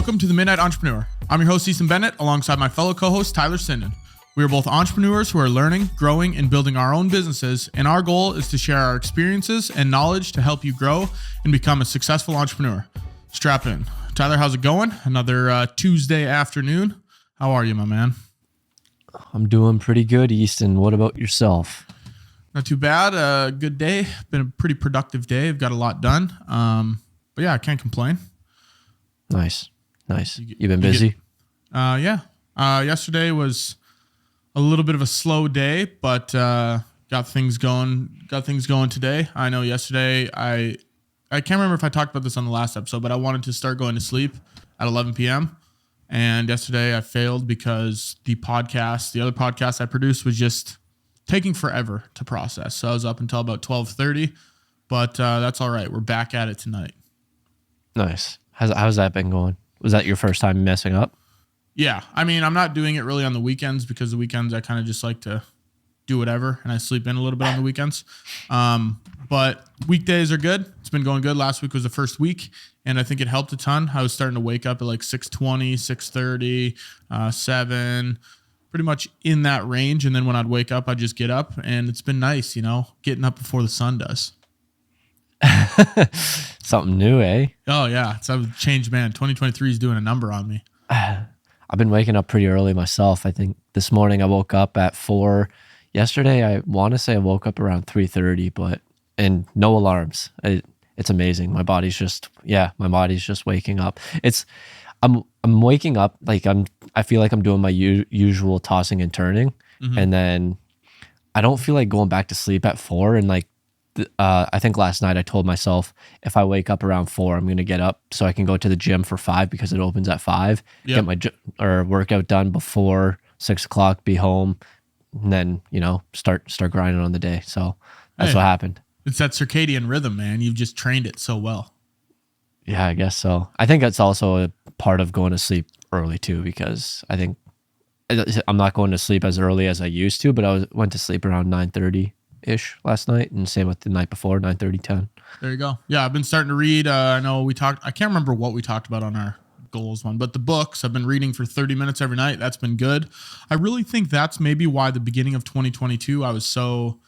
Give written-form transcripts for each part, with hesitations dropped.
Welcome to the Midnight Entrepreneur. I'm your host, Easton Bennett, alongside my fellow co-host, Tyler Sinden. We are both entrepreneurs who are learning, growing, and building our own businesses, and our goal is to share our experiences and knowledge to help you grow and become a successful entrepreneur. Strap in. Tyler, how's it going? Another Tuesday afternoon. How are you, my man? I'm doing pretty good, Easton. What about yourself? Not too bad. Good day. Been a pretty productive day. I've got a lot done. But yeah, I can't complain. Nice. You been busy? Yeah. Yesterday was a little bit of a slow day, but got things going today. I know yesterday I can't remember if I talked about this on the last episode, but I wanted to start going to sleep at 11 p.m. And yesterday I failed because the other podcast I produced was just taking forever to process. So I was up until about 12:30, but that's all right. We're back at it tonight. Nice. How's that been going? Was that your first time messing up? Yeah. I mean, I'm not doing it really on the weekends because the weekends I kind of just like to do whatever and I sleep in a little bit on the weekends. But weekdays are good. It's been going good. Last week was the first week and I think it helped a ton. I was starting to wake up at like 6:20, 6:30, 7, pretty much in that range. And then when I'd wake up, I'd just get up and it's been nice, getting up before the sun does. Something new, eh? Oh yeah. It's a changed man. 2023 is doing a number on me. I've been waking up pretty early myself. I think this morning I woke up at 4. Yesterday, I want to say I woke up around 3:30, and no alarms. It's amazing. My body's just waking up. I'm waking up like I feel like I'm doing my usual tossing and turning, and then I don't feel like going back to sleep at 4. And like I think last night I told myself if I wake up around 4, I'm gonna get up so I can go to the gym for 5 because it opens at 5. Yep. Get my workout done before 6 o'clock. Be home. And then, start grinding on the day. So that's what happened. It's that circadian rhythm, man. You've just trained it so well. Yeah, I guess so. I think that's also a part of going to sleep early too, because I think I'm not going to sleep as early as I used to, but I went to sleep around 9:30-ish last night, and same with the night before, 9:30, 10. There you go. Yeah, I've been starting to read. I know I can't remember what we talked about on our goals one, but the books I've been reading for 30 minutes every night. That's been good. I really think that's maybe why the beginning of 2022 I was so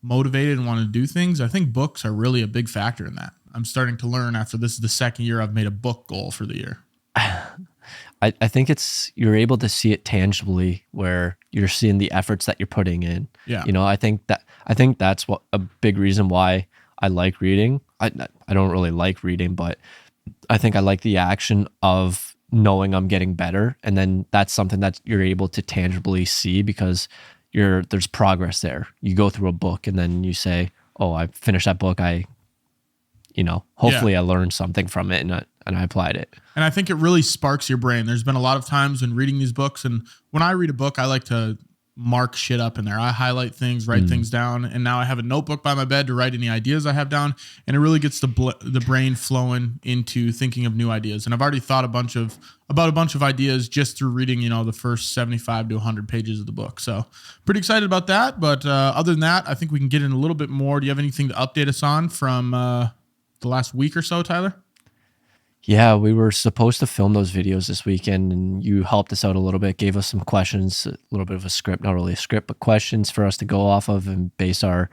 motivated and wanted to do things. I think books are really a big factor in that. I'm starting to learn after this is the second year I've made a book goal for the year. I think you're able to see it tangibly where you're seeing the efforts that you're putting in. Yeah. I think that's what a big reason why I like reading. I don't really like reading, but I think I like the action of knowing I'm getting better. And then that's something that you're able to tangibly see because there's progress there. You go through a book and then you say, oh, I finished that book. Hopefully I learned something from it and I applied it. And I think it really sparks your brain. There's been a lot of times when reading these books, and when I read a book, I like to mark shit up in there. I highlight things, write things down, and now I have a notebook by my bed to write any ideas I have down, and it really gets the brain flowing into thinking of new ideas. And I've already thought about a bunch of ideas just through reading, the first 75 to 100 pages of the book. So pretty excited about that. But other than that, I think we can get in a little bit more. Do you have anything to update us on from the last week or so, Tyler? Yeah, we were supposed to film those videos this weekend and you helped us out a little bit, gave us some questions, a little bit of a script, not really a script, but questions for us to go off of and base our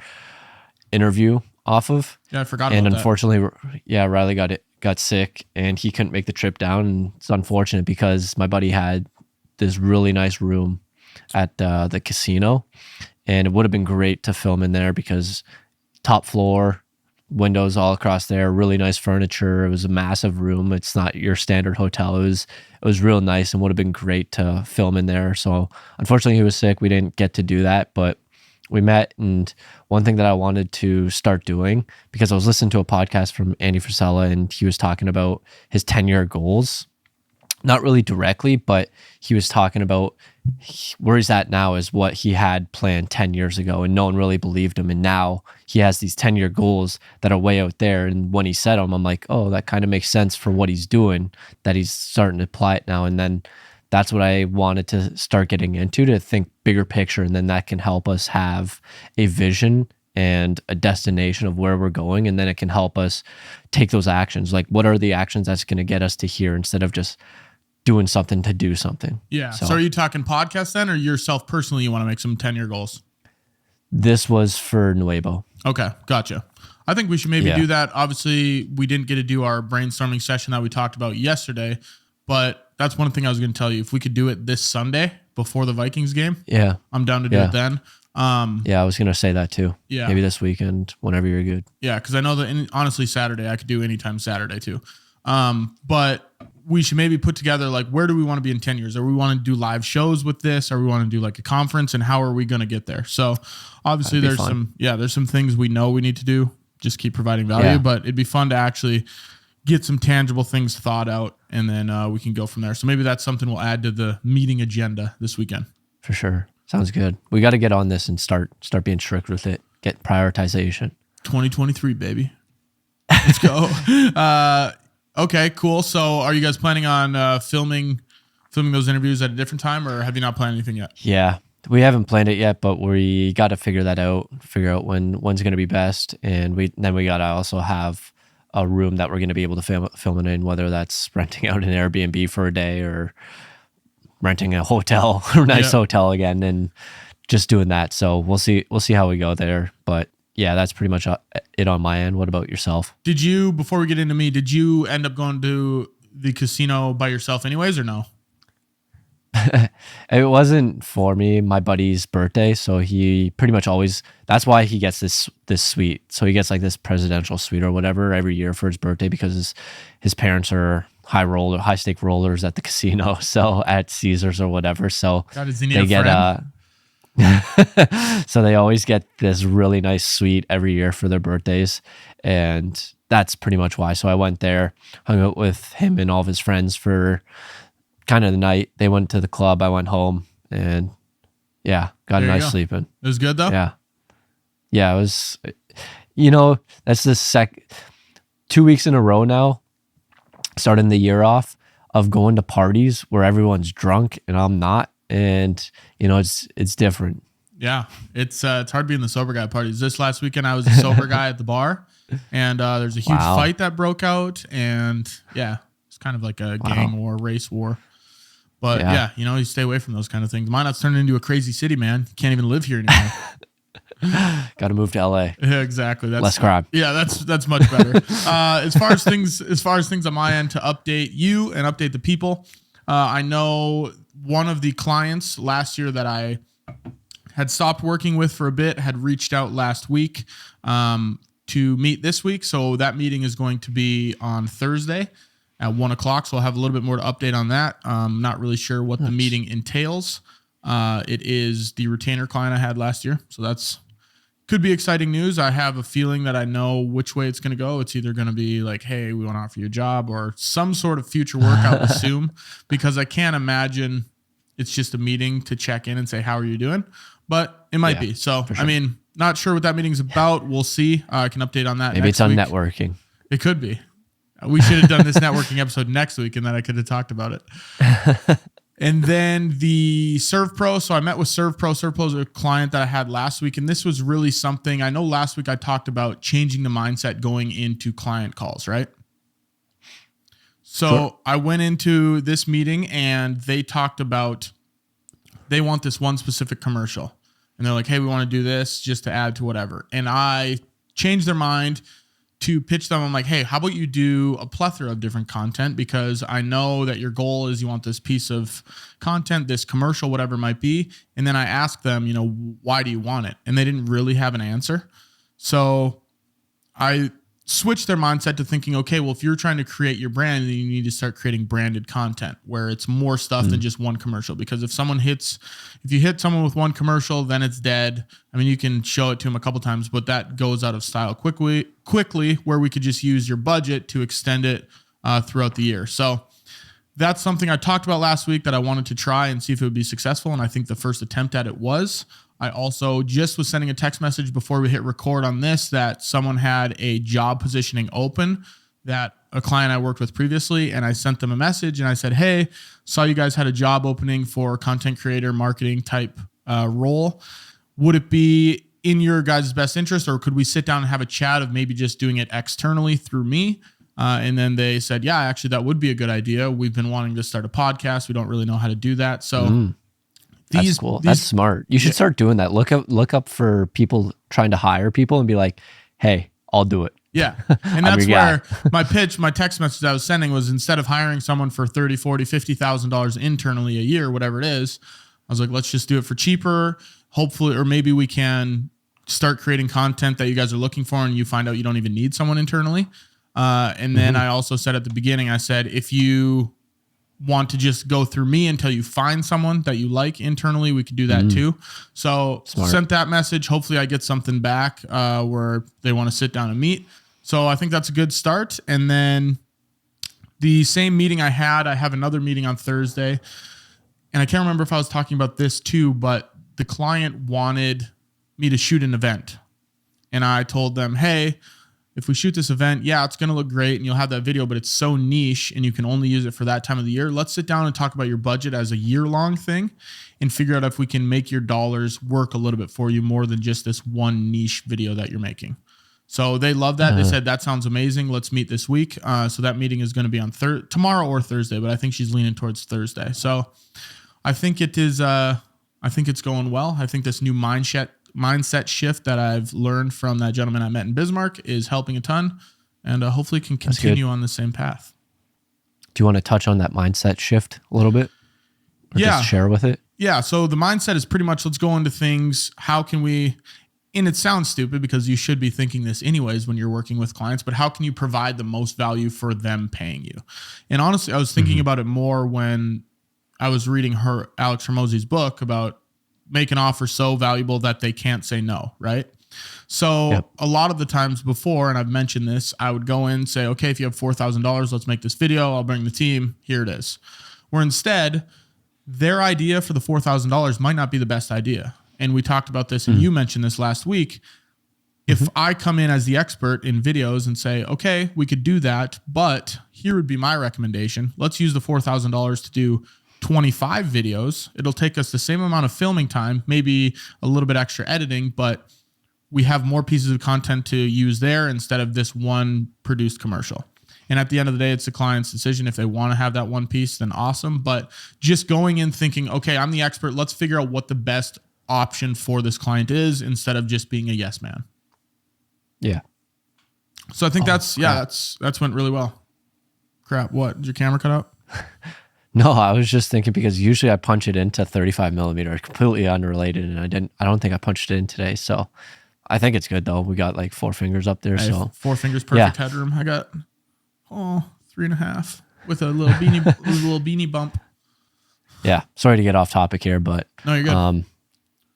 interview off of. Yeah, I forgot about that. And unfortunately, Riley got sick and he couldn't make the trip down. And it's unfortunate because my buddy had this really nice room at the casino and it would have been great to film in there because top floor, windows all across there, really nice furniture. It was a massive room. It's not your standard hotel. It was real nice and would have been great to film in there. So unfortunately he was sick. We didn't get to do that, but we met. And one thing that I wanted to start doing, because I was listening to a podcast from Andy Frisella and he was talking about his 10-year goals, not really directly, but he was talking about where he's at now is what he had planned 10 years ago and no one really believed him. And now he has these 10-year goals that are way out there. And when he said them, I'm like, oh, that kind of makes sense for what he's doing, that he's starting to apply it now. And then that's what I wanted to start getting into, to think bigger picture. And then that can help us have a vision and a destination of where we're going, and then it can help us take those actions. Like, what are the actions that's going to get us to here instead of just doing something to do something. Yeah. So are you talking podcast then, or yourself personally, you want to make some 10-year goals? This was for Nuevo. Okay. Gotcha. I think we should maybe do that. Obviously, we didn't get to do our brainstorming session that we talked about yesterday, but that's one thing I was going to tell you. If we could do it this Sunday before the Vikings game, I'm down to do it then. I was going to say that too. Yeah. Maybe this weekend, whenever you're good. Yeah, because I know that honestly, Saturday, I could do anytime Saturday too. But we should maybe put together, like, where do we want to be in 10 years? Are we want to do live shows with this? Or we want to do like a conference, and how are we going to get there? So obviously there's some things we know we need to do. Just keep providing value, but it'd be fun to actually get some tangible things thought out, and then we can go from there. So maybe that's something we'll add to the meeting agenda this weekend. For sure. Sounds good. We got to get on this and start being strict with it. Get prioritization. 2023, baby. Let's go. Okay, cool. So are you guys planning on filming those interviews at a different time, or have you not planned anything yet? Yeah, we haven't planned it yet, but we got to figure that out. Figure out when's going to be best, and we got to also have a room that we're going to be able to film it in, whether that's renting out an Airbnb for a day or renting a hotel, a nice hotel again, and just doing that. So we'll see how we go there, but yeah, that's pretty much it on my end. What about yourself? Before we get into me, did you end up going to the casino by yourself anyways, or no? It wasn't for me, my buddy's birthday. So he pretty much always, that's why he gets this suite. So he gets like this presidential suite or whatever every year for his birthday, because his parents are high stake rollers at the casino. So at Caesars or whatever. So they get, so they always get this really nice suite every year for their birthdays, and that's pretty much why. So I went there, hung out with him and all of his friends for kind of the night. They went to the club, I went home, and got a nice sleep in. It was good though? Yeah, it was, that's the 2 weeks in a row now, starting the year off, of going to parties where everyone's drunk and I'm not. And it's different. Yeah, it's hard being the sober guy at parties. This last weekend, I was a sober guy at the bar, and there's a huge fight that broke out, and it's kind of like a gang war, race war. But you stay away from those kind of things. Minot's turned into a crazy city, man. You can't even live here anymore. Got to move to LA. Yeah, exactly. That's less crime. Yeah, that's much better. As far as things on my end to update you and update the people, I know one of the clients last year that I had stopped working with for a bit had reached out last week to meet this week. So that meeting is going to be on Thursday at 1:00. So I'll have a little bit more to update on that. Not really sure what the meeting entails. It is the retainer client I had last year. So could be exciting news. I have a feeling that I know which way it's going to go. It's either going to be like, hey, we want to offer you a job, or some sort of future work, I would assume, because I can't imagine it's just a meeting to check in and say, how are you doing? But it might be. So, sure. I mean, not sure what that meeting's about. We'll see. I can update on that. Maybe it's on networking. It could be. We should have done this networking episode next week, and then I could have talked about it. And then the ServPro. So I met with ServPro. ServPro is a client that I had last week. And this was really something. I know last week I talked about changing the mindset going into client calls, right? So sure. I went into this meeting and they talked about, they want this one specific commercial. And they're like, hey, we want to do this just to add to whatever. And I changed their mind to pitch them. I'm like, hey, how about you do a plethora of different content? Because I know that your goal is you want this piece of content, this commercial, whatever it might be. And then I asked them, why do you want it? And they didn't really have an answer. So I switch their mindset to thinking, okay, well, if you're trying to create your brand, then you need to start creating branded content where it's more stuff than just one commercial. Because if you hit someone with one commercial, then it's dead. I mean, you can show it to them a couple times, but that goes out of style quickly, where we could just use your budget to extend it throughout the year. So that's something I talked about last week that I wanted to try and see if it would be successful. And I think the first attempt at it was. I also just was sending a text message before we hit record on this that someone had a job positioning open that a client I worked with previously, and I sent them a message and I said, hey, saw you guys had a job opening for content creator marketing type role. Would it be in your guys' best interest, or could we sit down and have a chat of maybe just doing it externally through me? And then they said, yeah, actually, that would be a good idea. We've been wanting to start a podcast. We don't really know how to do that. So that's cool. That's smart. You should start doing that. Look up for people trying to hire people and be like, hey, I'll do it. Yeah. And that's where my text message I was sending was, instead of hiring someone for $30,000, $40,000, $50,000 internally a year, whatever it is, I was like, let's just do it for cheaper. Hopefully, or maybe we can start creating content that you guys are looking for and you find out you don't even need someone internally. And then I also said at the beginning, I said, if you want to just go through me until you find someone that you like internally, we could do that too. So sent that message. Hopefully I get something back where they want to sit down and meet. So I think that's a good start. And then the same meeting I have another meeting on Thursday. And I can't remember if I was talking about this too, but the client wanted me to shoot an event. And I told them, hey, if we shoot this event, yeah, it's going to look great and you'll have that video, but it's so niche and you can only use it for that time of the year. Let's sit down and talk about your budget as a year-long thing and figure out if we can make your dollars work a little bit for you more than just this one niche video that you're making. So they love that. They said, that sounds amazing. Let's meet this week. So that meeting is going to be on tomorrow or Thursday, but I think she's leaning towards Thursday. So I think it is, I think it's going well. I think this new mindset shift that I've learned from that gentleman I met in Bismarck is helping a ton, and hopefully can continue on the same path. Do you want to touch on that mindset shift a little bit? Or just share with it? Yeah. So the mindset is pretty much, let's go into things. How can we, and it sounds stupid because you should be thinking this anyways when you're working with clients, but how can you provide the most value for them paying you? And honestly, I was thinking about it more when I was reading Alex Hormozi's book about make an offer so valuable that they can't say no, right? So a lot of the times before, and I've mentioned this, I would go in and say, okay, if you have $4,000, let's make this video. I'll bring the team. Here it is. Where instead, their idea for the $4,000 might not be the best idea. And we talked about this, and you mentioned this last week. If I come in as the expert in videos and say, okay, we could do that, but here would be my recommendation. Let's use the $4,000 to do 25 videos. It'll take us the same amount of filming time, maybe a little bit extra editing, but we have more pieces of content to use there instead of this one produced commercial. And at the end of the day, it's the client's decision. If they want to have that one piece, then awesome. But just going in thinking, okay, I'm the expert. Let's figure out what the best option for this client is instead of just being a yes man. Yeah. So I think that's went really well. Crap. What? Did your camera cut out? No, I was just thinking because usually I punch it into 35 millimeter, completely unrelated. And I don't think I punched it in today. So I think it's good though. We got like 4 fingers up there. So 4 fingers, perfect headroom. I got 3.5 with a little beanie bump. Yeah. Sorry to get off topic here, but no, you're good.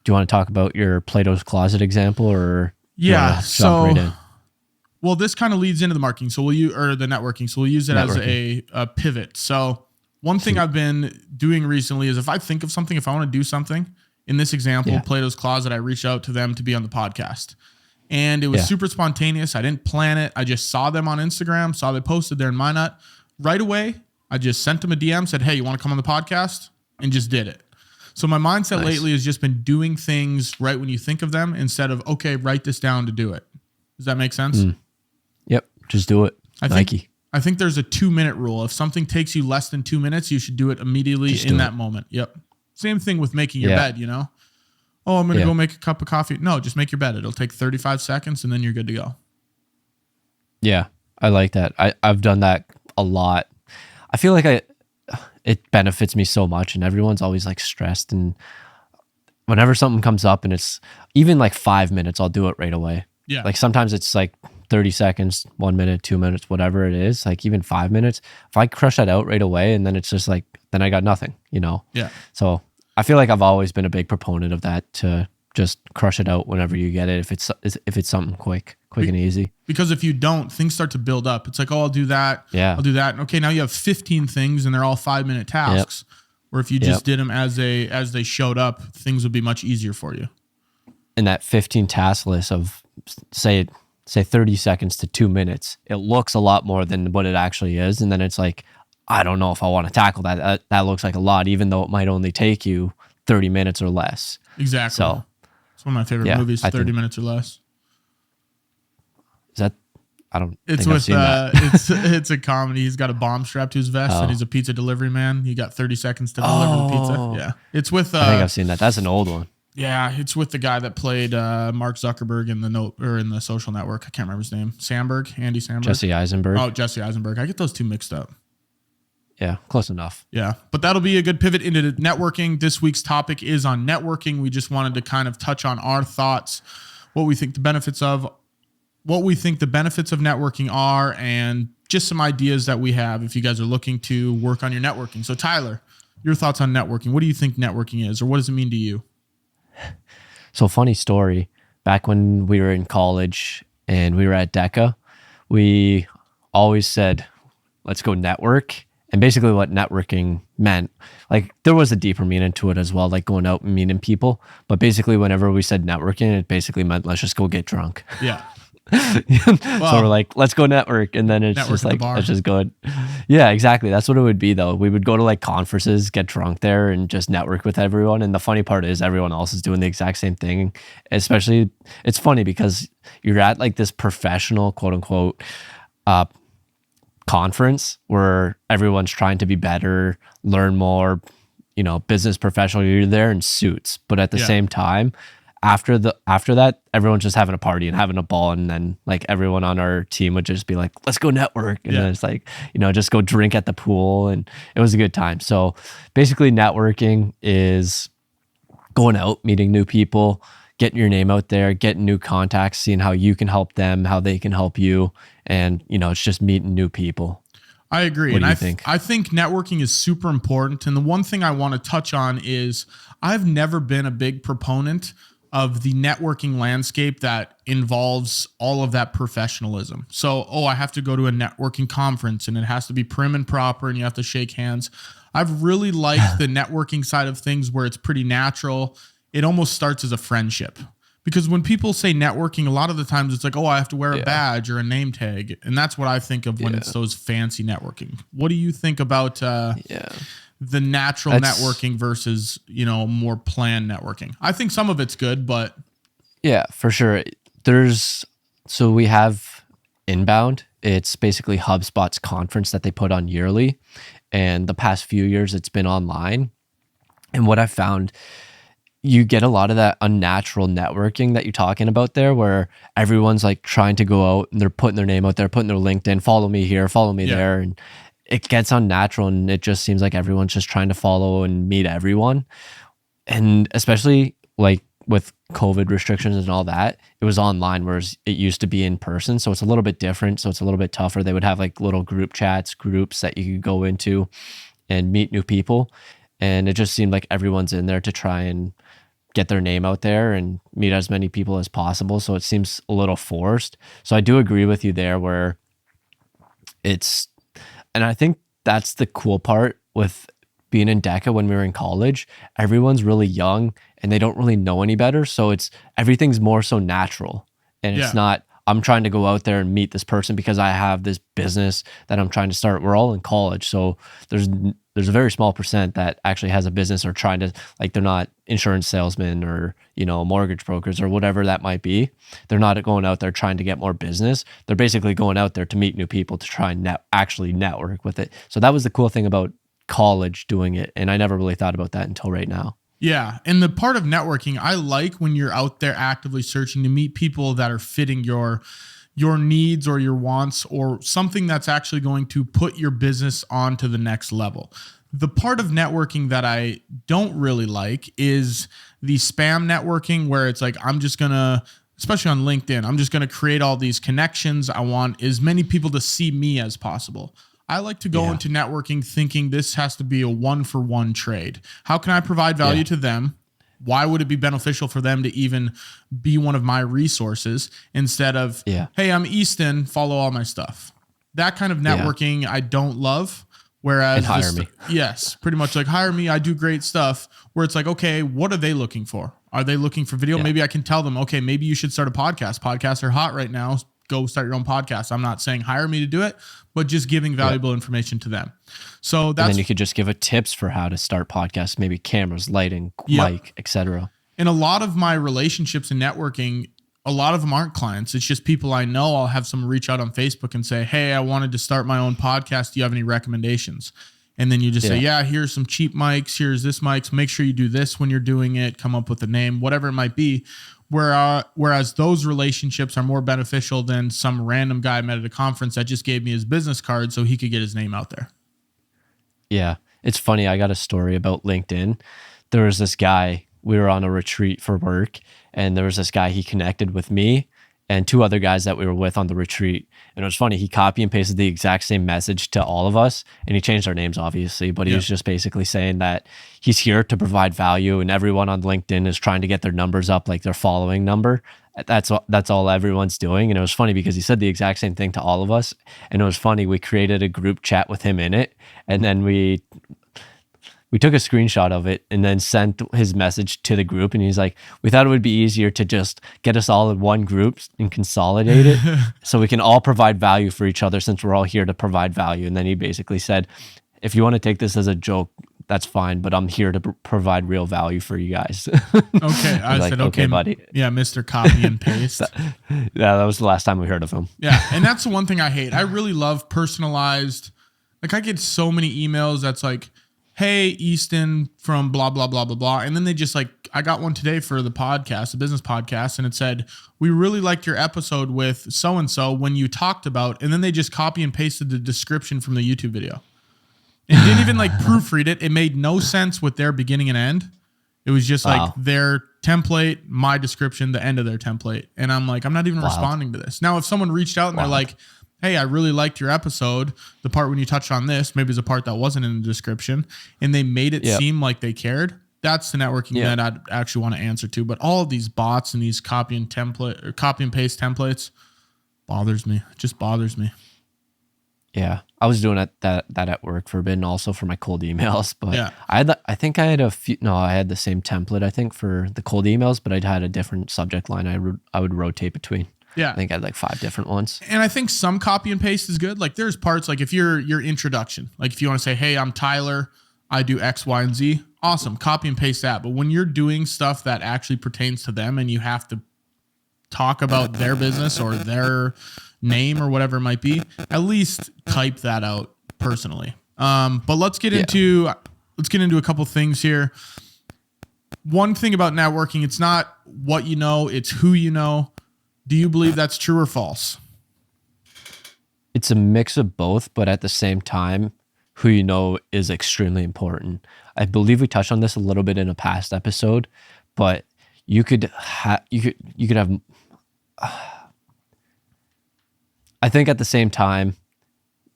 Do you want to talk about your Plato's Closet example or so right in? Well, this kind of leads into the marketing. So the networking. So we'll use it as a pivot. So one thing I've been doing recently is if I think of something, if I want to do something, in this example, Plato's Closet, I reached out to them to be on the podcast. And it was super spontaneous. I didn't plan it. I just saw them on Instagram, saw they posted there in Minot. Right away, I just sent them a DM, said, hey, you want to come on the podcast? And just did it. So my mindset lately has just been doing things right when you think of them instead of, okay, write this down to do it. Does that make sense? Yep. Just do it. I think there's a 2-minute rule. If something takes you less than 2 minutes, you should do it immediately in that moment. Yep. Same thing with making your bed, you know? Oh, I'm going to go make a cup of coffee. No, just make your bed. It'll take 35 seconds and then you're good to go. Yeah, I like that. I've done that a lot. I feel like it benefits me so much and everyone's always like stressed. And whenever something comes up and it's even like 5 minutes, I'll do it right away. Yeah. Like sometimes it's like 30 seconds, 1 minute, 2 minutes, whatever it is, like even 5 minutes. If I crush that out right away and then it's just like, then I got nothing, you know? Yeah. So I feel like I've always been a big proponent of that, to just crush it out whenever you get it. If it's something quick and easy. Because if you don't, things start to build up. It's like, oh, I'll do that. Yeah. I'll do that. And okay, now you have 15 things and they're all 5-minute tasks. Yep. Or if you just did them as they showed up, things would be much easier for you. And that 15 task list of say 30 seconds to 2 minutes, it looks a lot more than what it actually is. And then it's like, I don't know if I want to tackle that. That looks like a lot, even though it might only take you 30 minutes or less. Exactly. So It's one of my favorite movies, 30 minutes or less. Is that, I don't It's think I've seen that. it's a comedy. He's got a bomb strapped to his vest and he's a pizza delivery man. He got 30 seconds to deliver the pizza. Yeah. It's with I think I've seen that. That's an old one. Yeah, it's with the guy that played Mark Zuckerberg in the Social Network. I can't remember his name. Andy Samberg. Jesse Eisenberg. Oh, Jesse Eisenberg. I get those two mixed up. Yeah, close enough. Yeah, but that'll be a good pivot into networking. This week's topic is on networking. We just wanted to kind of touch on our thoughts, what we think the benefits of networking are, and just some ideas that we have if you guys are looking to work on your networking. So Tyler, your thoughts on networking. What do you think networking is, or what does it mean to you? So funny story, back when we were in college and we were at DECA, we always said, let's go network. And basically what networking meant, like there was a deeper meaning to it as well, like going out and meeting people. But basically whenever we said networking, it basically meant let's just go get drunk. Yeah. So we're like, let's go network. And then it's just like, let's just go. Yeah, exactly. That's what it would be though. We would go to like conferences, get drunk there and just network with everyone. And the funny part is everyone else is doing the exact same thing. Especially it's funny because you're at like this professional quote unquote, conference where everyone's trying to be better, learn more, business professional. You're there in suits, but at the same time, after that, everyone's just having a party and having a ball, and then like everyone on our team would just be like, "Let's go network," and then it's like, just go drink at the pool, and it was a good time. So basically, networking is going out, meeting new people, getting your name out there, getting new contacts, seeing how you can help them, how they can help you, and it's just meeting new people. I agree. What do you think? I think networking is super important. And the one thing I want to touch on is I've never been a big proponent of the networking landscape that involves all of that professionalism. So, I have to go to a networking conference and it has to be prim and proper and you have to shake hands. I've really liked the networking side of things where it's pretty natural. It almost starts as a friendship. Because when people say networking, a lot of the times it's like, I have to wear a badge or a name tag. And that's what I think of when it's those fancy networking. What do you think about the natural networking versus, more planned networking? I think some of it's good, but. Yeah, for sure. So we have Inbound. It's basically HubSpot's conference that they put on yearly. And the past few years, it's been online. And what I found, you get a lot of that unnatural networking that you're talking about there, where everyone's like trying to go out and they're putting their name out there, putting their LinkedIn, follow me here, follow me there. And it gets unnatural and it just seems like everyone's just trying to follow and meet everyone. And especially like with COVID restrictions and all that, it was online, whereas it used to be in person. So it's a little bit different. So it's a little bit tougher. They would have like little groups that you could go into and meet new people. And it just seemed like everyone's in there to try and get their name out there and meet as many people as possible. So it seems a little forced. So I do agree with you there where and I think that's the cool part with being in DECA when we were in college. Everyone's really young and they don't really know any better. So everyth's more so natural. And it's not, I'm trying to go out there and meet this person because I have this business that I'm trying to start. We're all in college. So there's a very small percent that actually has a business or trying to, like, they're not insurance salesmen or, mortgage brokers or whatever that might be. They're not going out there trying to get more business. They're basically going out there to meet new people to try and actually network with it. So that was the cool thing about college doing it. And I never really thought about that until right now. Yeah. And the part of networking, I like when you're out there actively searching to meet people that are fitting your needs or your wants or something that's actually going to put your business on to the next level. The part of networking that I don't really like is the spam networking where it's like, I'm just going to, especially on LinkedIn, I'm just going to create all these connections. I want as many people to see me as possible. I like to go into networking thinking this has to be a 1-for-1 trade. How can I provide value to them? Why would it be beneficial for them to even be one of my resources instead of, hey, I'm Easton, follow all my stuff? That kind of networking I don't love. Whereas, and hire me. Yes, pretty much like hire me. I do great stuff where it's like, okay, what are they looking for? Are they looking for video? Maybe I can tell them, okay, maybe you should start a podcast. Podcasts are hot right now. Go start your own podcast. I'm not saying hire me to do it, but just giving valuable information to them. So that's, and then you could just give tips for how to start podcasts, maybe cameras, lighting, mic, etc. And a lot of my relationships and networking, a lot of them aren't clients. It's just people I know. I'll have someone reach out on Facebook and say, hey, I wanted to start my own podcast. Do you have any recommendations? And then you just say, yeah, here's some cheap mics. Here's this mics. Make sure you do this when you're doing it. Come up with a name, whatever it might be. Whereas those relationships are more beneficial than some random guy I met at a conference that just gave me his business card so he could get his name out there. Yeah. It's funny. I got a story about LinkedIn. There was this guy, we were on a retreat for work, and there was this guy, he connected with me and two other guys that we were with on the retreat. And it was funny. He copy and pasted the exact same message to all of us, and he changed our names, obviously, but he was just basically saying that he's here to provide value, and everyone on LinkedIn is trying to get their numbers up, like their following number. That's all everyone's doing. And it was funny because he said the exact same thing to all of us. And it was funny. We created a group chat with him in it, and then we took a screenshot of it and then sent his message to the group. And he's like, we thought it would be easier to just get us all in one group and consolidate it so we can all provide value for each other, since we're all here to provide value. And then he basically said, if you want to take this as a joke, that's fine, but I'm here to provide real value for you guys. Okay. I said, okay, buddy. Yeah, Mr. Copy and Paste. Yeah, that was the last time we heard of him. Yeah. And that's the one thing I hate. I really love personalized. Like, I get so many emails that's like, hey, Easton from blah, blah, blah, blah, blah. And then they just like, I got one today for the podcast, the business podcast, and it said, we really liked your episode with so-and-so when you talked about, and then they just copy and pasted the description from the YouTube video. And didn't even like proofread it. It made no sense with their beginning and end. It was just like their template, my description, the end of their template. And I'm like, I'm not even responding to this. Now, if someone reached out and they're like, hey, I really liked your episode, the part when you touched on this, maybe it's a part that wasn't in the description, and they made it seem like they cared, that's the networking that I'd actually want to answer to. But all of these bots and these copy and paste templates bothers me. It just bothers me. Yeah, I was doing that at work for a bit, and also for my cold emails. But I had the same template, I think, for the cold emails, but I'd had a different subject line I would rotate between. Yeah, I think I had like 5 different ones. And I think some copy and paste is good. Like, there's parts, like if your introduction, like if you want to say, hey, I'm Tyler, I do X, Y, and Z, awesome, copy and paste that. But when you're doing stuff that actually pertains to them and you have to talk about their business or their name or whatever it might be, at least type that out personally. But let's get into a couple things here. One thing about networking, it's not what you know, it's who you know. Do you believe that's true or false? It's a mix of both, but at the same time, who you know is extremely important. I believe we touched on this a little bit in a past episode, but you could have. I think at the same time,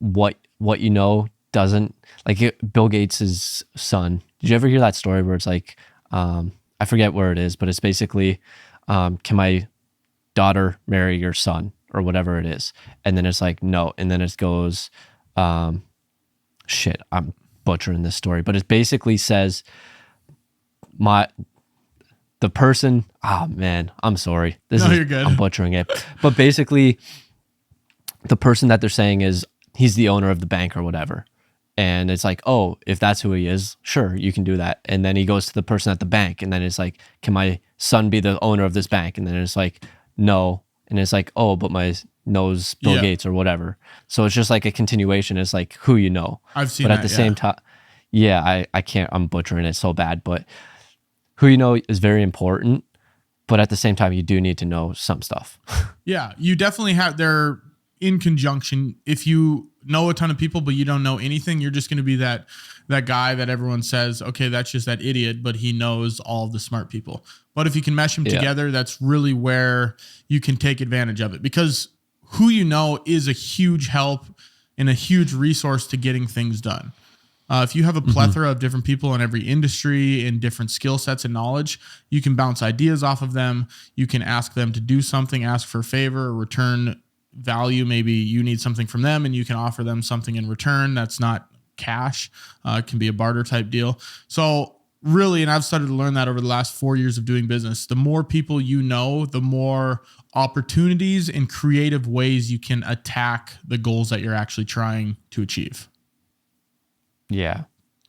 what you know doesn't, like Bill Gates' son. Did you ever hear that story where it's like, I forget where it is, but it's basically, can my daughter marry your son or whatever it is? And then it's like, no. And then it goes, shit, I'm butchering this story, but it basically says the person, I'm sorry. You're good. I'm butchering it. But basically the person that they're saying is, he's the owner of the bank or whatever. And it's like, oh, if that's who he is, sure, you can do that. And then he goes to the person at the bank, and then it's like, can my son be the owner of this bank? And then it's like, no. And it's like, oh, but my knows Bill Gates or whatever. So it's just like a continuation. It's like who you know. I've seen but that, at the same time, I can't, I'm butchering it so bad, but who you know is very important. But at the same time, you do need to know some stuff. Yeah, you definitely have, they're in conjunction. If you know a ton of people, but you don't know anything, you're just going to be that guy that everyone says, okay, that's just that idiot, but he knows all of the smart people. But if you can mesh them together, that's really where you can take advantage of it, because who you know is a huge help and a huge resource to getting things done. If you have a plethora of different people in every industry and different skill sets and knowledge, you can bounce ideas off of them. You can ask them to do something, ask for a favor, or return value. Maybe you need something from them and you can offer them something in return. That's not cash. It can be a barter type deal. So really, and I've started to learn that over the last 4 years of doing business, the more people you know, the more opportunities and creative ways you can attack the goals that you're actually trying to achieve. Yeah.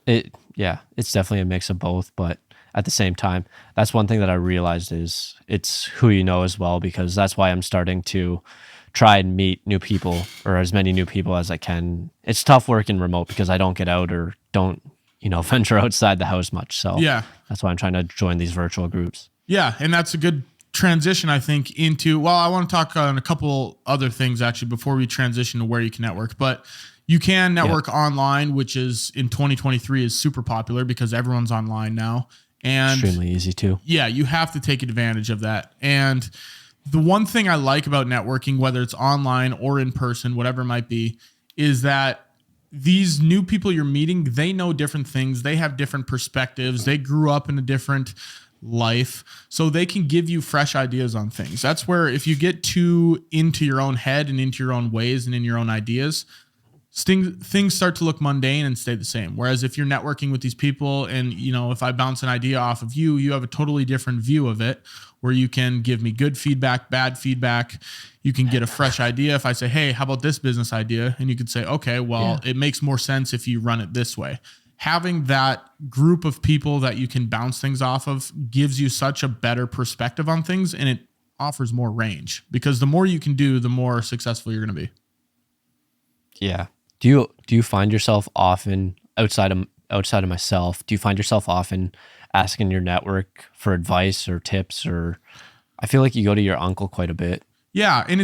It's definitely a mix of both, but at the same time. That's one thing that I realized is it's who you know as well, because that's why I'm starting to try and meet new people, or as many new people as I can. It's tough working remote because I don't get out or don't, venture outside the house much. So Yeah. that's why I'm trying to join these virtual groups. Yeah. And that's a good transition, I think, into, well, I want to talk on a couple other things actually before we transition to where you can network. But you can network online, which is in 2023 is super popular because everyone's online now. And extremely easy too. Yeah, you have to take advantage of that. And the one thing I like about networking, whether it's online or in person, whatever it might be, is that these new people you're meeting, they know different things. They have different perspectives. They grew up in a different life, so they can give you fresh ideas on things. That's where if you get too into your own head and into your own ways and in your own ideas, things start to look mundane and stay the same. Whereas if you're networking with these people and, if I bounce an idea off of you, you have a totally different view of it where you can give me good feedback, bad feedback. You can get a fresh idea. If I say, hey, how about this business idea? And you could say, okay, well, It makes more sense if you run it this way. Having that group of people that you can bounce things off of gives you such a better perspective on things, and it offers more range because the more you can do, the more successful you're going to be. Yeah. Do you find yourself often outside of myself? Do you find yourself often asking your network for advice or tips? Or I feel like you go to your uncle quite a bit. Yeah, and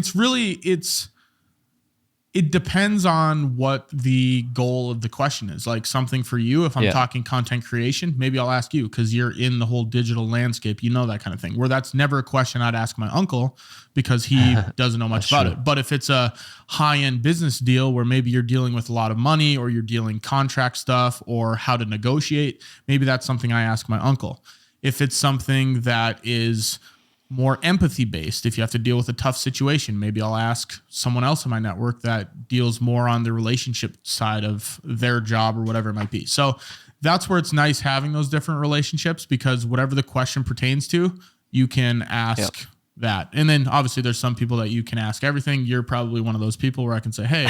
it depends on what the goal of the question is. Like something for you, if I'm talking content creation, maybe I'll ask you because you're in the whole digital landscape, that kind of thing, where that's never a question I'd ask my uncle because he doesn't know much about it. But if it's a high-end business deal where maybe you're dealing with a lot of money or you're dealing contract stuff or how to negotiate, maybe that's something I ask my uncle. If it's something that is more empathy based, if you have to deal with a tough situation, maybe I'll ask someone else in my network that deals more on the relationship side of their job or whatever it might be. So that's where it's nice having those different relationships because whatever the question pertains to, you can ask that. And then obviously there's some people that you can ask everything. You're probably one of those people where I can say, hey,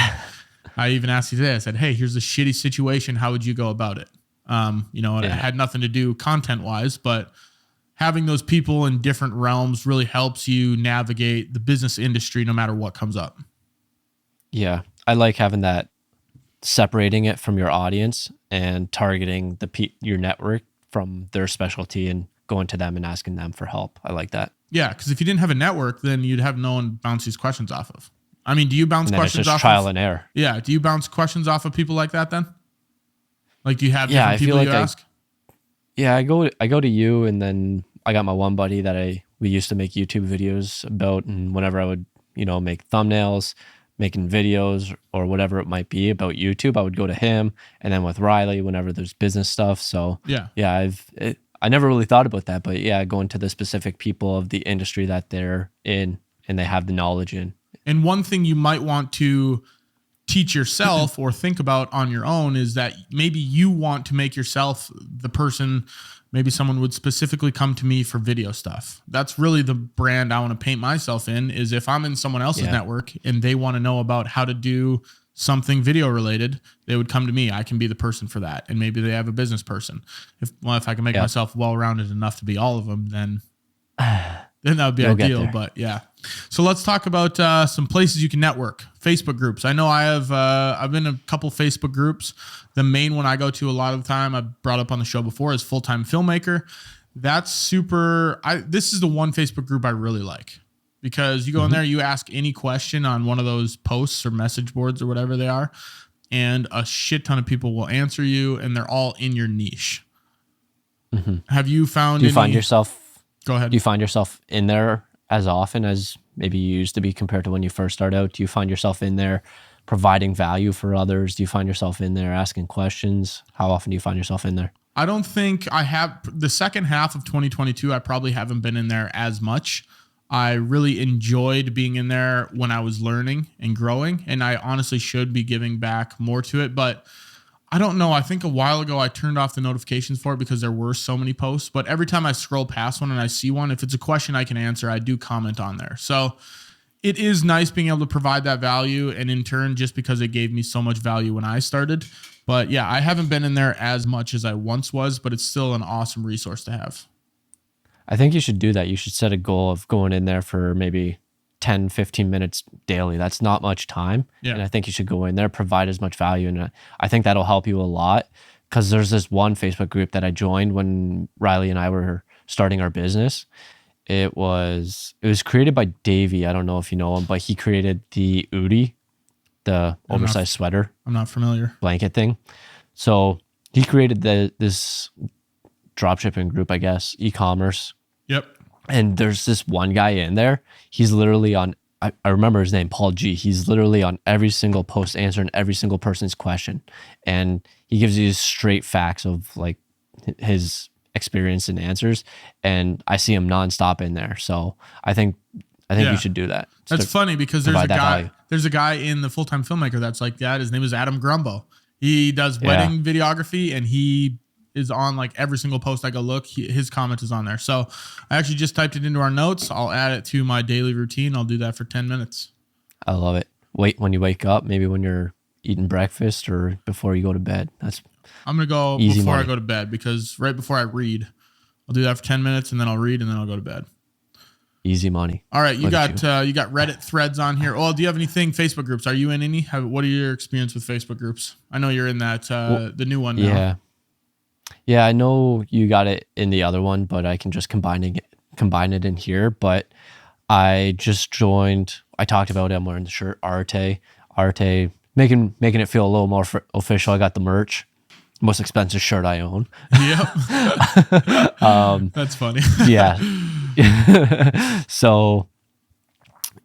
I even asked you today, I said, hey, here's a shitty situation. How would you go about it? It had nothing to do content wise, but having those people in different realms really helps you navigate the business industry no matter what comes up. Yeah. I like having that, separating it from your audience and targeting your network from their specialty and going to them and asking them for help. I like that. Yeah, because if you didn't have a network, then you'd have no one bounce these questions off of. I mean, do you bounce questions off trial and error? Yeah. Do you bounce questions off of people like that then? Like, do you have different people you ask? Yeah, I go to you, and then I got my one buddy that we used to make YouTube videos about, and whenever I would, make thumbnails, making videos or whatever it might be about YouTube, I would go to him, and then with Riley whenever there's business stuff. So I never really thought about that, but going to the specific people of the industry that they're in and they have the knowledge in. And one thing you might want to teach yourself or think about on your own is that maybe you want to make yourself the person. Maybe someone would specifically come to me for video stuff. That's really the brand I want to paint myself in, is if I'm in someone else's network and they want to know about how to do something video related, they would come to me. I can be the person for that. And maybe they have a business person. If I can make myself well-rounded enough to be all of them, then that would be ideal. But yeah. So let's talk about some places you can network. Facebook groups. I know I've been in a couple Facebook groups. The main one I go to a lot of the time, I brought up on the show before, is Full-Time Filmmaker. That's super. This is the one Facebook group I really like because you go in there, you ask any question on one of those posts or message boards or whatever they are, and a shit ton of people will answer you, and they're all in your niche. Have you found? Do you find yourself? Go ahead. Do you find yourself in there as often as maybe you used to be compared to when you first started out? Do you find yourself in there providing value for others? Do you find yourself in there asking questions? How often do you find yourself in there? I don't think I have. The second half of 2022, I probably haven't been in there as much. I really enjoyed being in there when I was learning and growing, and I honestly should be giving back more to it, but I don't know. I think a while ago I turned off the notifications for it because there were so many posts, but every time I scroll past one and I see one, if it's a question I can answer, I do comment on there. So it is nice being able to provide that value, and in turn, just because it gave me so much value when I started. But yeah, I haven't been in there as much as I once was, but it's still an awesome resource to have. I think you should do that. You should set a goal of going in there for maybe 10, 15 minutes daily. That's not much time. Yeah. And I think you should go in there, provide as much value. And I think that'll help you a lot, because there's this one Facebook group that I joined when Riley and I were starting our business. It was created by Davey. I don't know if you know him, but he created the Udi, the oversized sweater. I'm not familiar. Blanket thing. So he created this dropshipping group, I guess, e-commerce. Yep. And there's this one guy in there. He's literally on, I remember his name, Paul G. He's literally on every single post answering every single person's question. And he gives you straight facts of like his experience and answers. And I see him nonstop in there. So I think you should do that. That's funny, because there's a guy in the Full-Time Filmmaker that's like that. His name is Adam Grumbo. He does wedding videography, and he is on like every single post I go look. His comment is on there. So I actually just typed it into our notes. I'll add it to my daily routine. I'll do that for 10 minutes. I love it. Wait, when you wake up, maybe when you're eating breakfast or before you go to bed. I'm going to go before I go to bed, because right before I read, I'll do that for 10 minutes, and then I'll read, and then I'll go to bed. Easy money. All right. You got Reddit threads on here. Oh, do you have anything? Facebook groups. Are you in any? What are your experience with Facebook groups? I know you're in that, the new one now. Yeah. Yeah, I know you got it in the other one, but I can just combine it in here. But I just joined. I talked about it. I'm wearing the shirt Arte, making it feel a little more official. I got the merch, most expensive shirt I own. Yep. That's funny. Yeah. So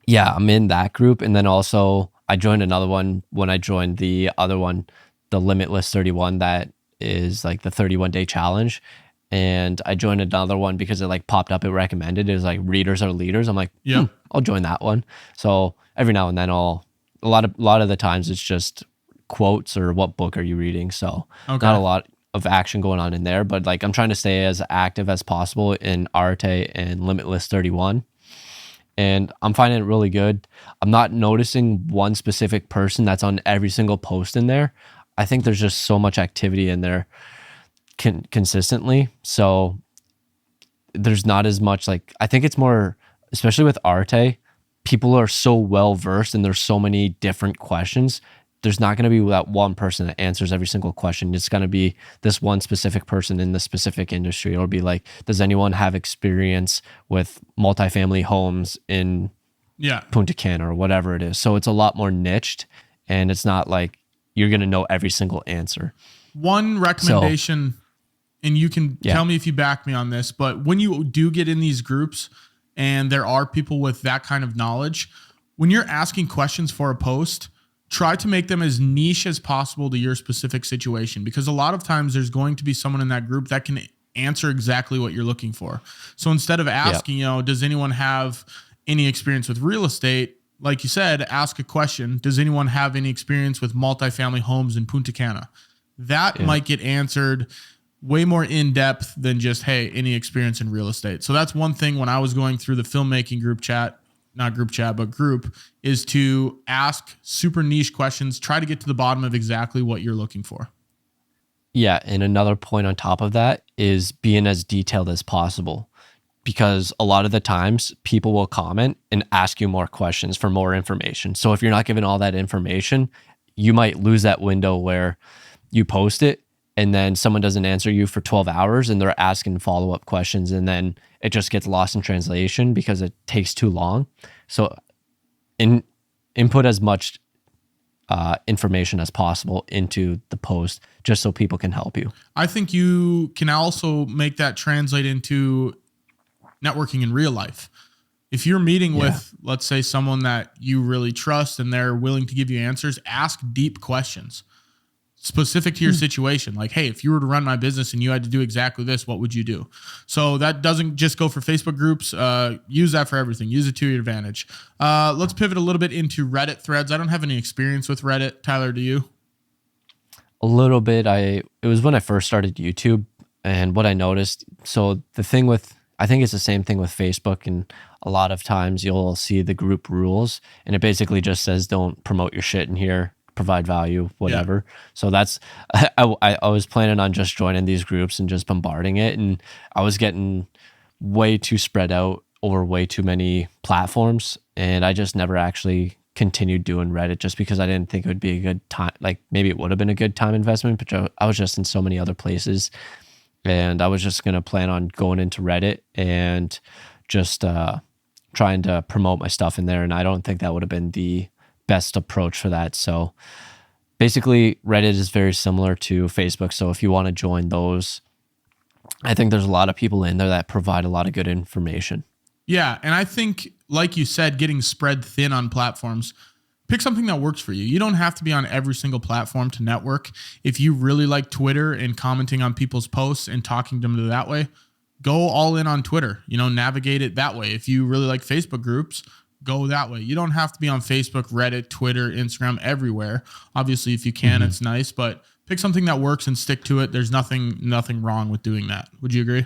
yeah, I'm in that group, and then also I joined another one when I joined the other one, the Limitless 31. That is like the 31-day challenge. And I joined another one because it like popped up. It recommended it was like readers are leaders. I'm like, I'll join that one. So every now and then a lot of the times it's just quotes or what book are you reading. So not a lot of action going on in there, but like I'm trying to stay as active as possible in Arte and Limitless 31. And I'm finding it really good. I'm not noticing one specific person that's on every single post in there. I think there's just so much activity in there consistently. So there's not as much like, I think it's more, especially with Arte, people are so well versed and there's so many different questions. There's not going to be that one person that answers every single question. It's going to be this one specific person in the specific industry. It'll be like, does anyone have experience with multifamily homes in Punta Cana or whatever it is? So it's a lot more niched, and it's not like you're going to know every single answer. One recommendation, and you can tell me if you back me on this, but when you do get in these groups and there are people with that kind of knowledge, when you're asking questions for a post, try to make them as niche as possible to your specific situation, because a lot of times there's going to be someone in that group that can answer exactly what you're looking for. So instead of asking, does anyone have any experience with real estate? Like you said, ask a question. Does anyone have any experience with multifamily homes in Punta Cana? That might get answered way more in depth than just, hey, any experience in real estate. So that's one thing when I was going through the filmmaking group, is to ask super niche questions, try to get to the bottom of exactly what you're looking for. Yeah. And another point on top of that is being as detailed as possible, because a lot of the times people will comment and ask you more questions for more information. So if you're not given all that information, you might lose that window where you post it and then someone doesn't answer you for 12 hours and they're asking follow-up questions, and then it just gets lost in translation because it takes too long. So input as much information as possible into the post just so people can help you. I think you can also make that translate into networking in real life. If you're meeting with, let's say, someone that you really trust and they're willing to give you answers, ask deep questions specific to your situation. Like, hey, if you were to run my business and you had to do exactly this, what would you do? So that doesn't just go for Facebook groups. Use that for everything. Use it to your advantage. Let's pivot a little bit into Reddit threads. I don't have any experience with Reddit. Tyler, do you? A little bit. It was when I first started YouTube, and what I noticed. So the thing with, I think it's the same thing with Facebook, and a lot of times you'll see the group rules, and it basically just says don't promote your shit in here, provide value, Yeah. whatever. So that's I was planning on just joining these groups and just bombarding it, and I was getting way too spread out over way too many platforms, and I just never actually continued doing Reddit just because I didn't think it would be a good time. Like maybe it would have been a good time investment, but I was just in so many other places, and I was just going to plan on going into Reddit and just trying to promote my stuff in there. And I don't think that would have been the best approach for that. So basically, Reddit is very similar to Facebook. So if you want to join those, I think there's a lot of people in there that provide a lot of good information. Yeah. And I think, like you said, getting spread thin on platforms, pick something that works for you. You don't have to be on every single platform to network. If you really like Twitter and commenting on people's posts and talking to them that way, go all in on Twitter, navigate it that way. If you really like Facebook groups, go that way. You don't have to be on Facebook, Reddit, Twitter, Instagram, everywhere. Obviously, if you can, it's nice, but pick something that works and stick to it. There's nothing wrong with doing that. Would you agree?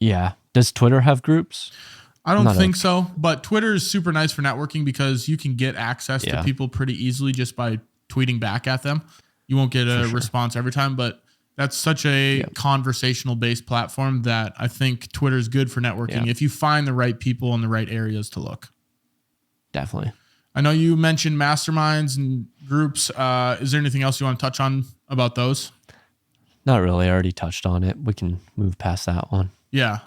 Yeah. Does Twitter have groups? I don't think so, but Twitter is super nice for networking because you can get access to people pretty easily just by tweeting back at them. You won't get a response every time, but that's such a conversational based platform that I think Twitter is good for networking if you find the right people in the right areas to look. Definitely. I know you mentioned masterminds and groups. Is there anything else you want to touch on about those? Not really. I already touched on it. We can move past that one. Yeah.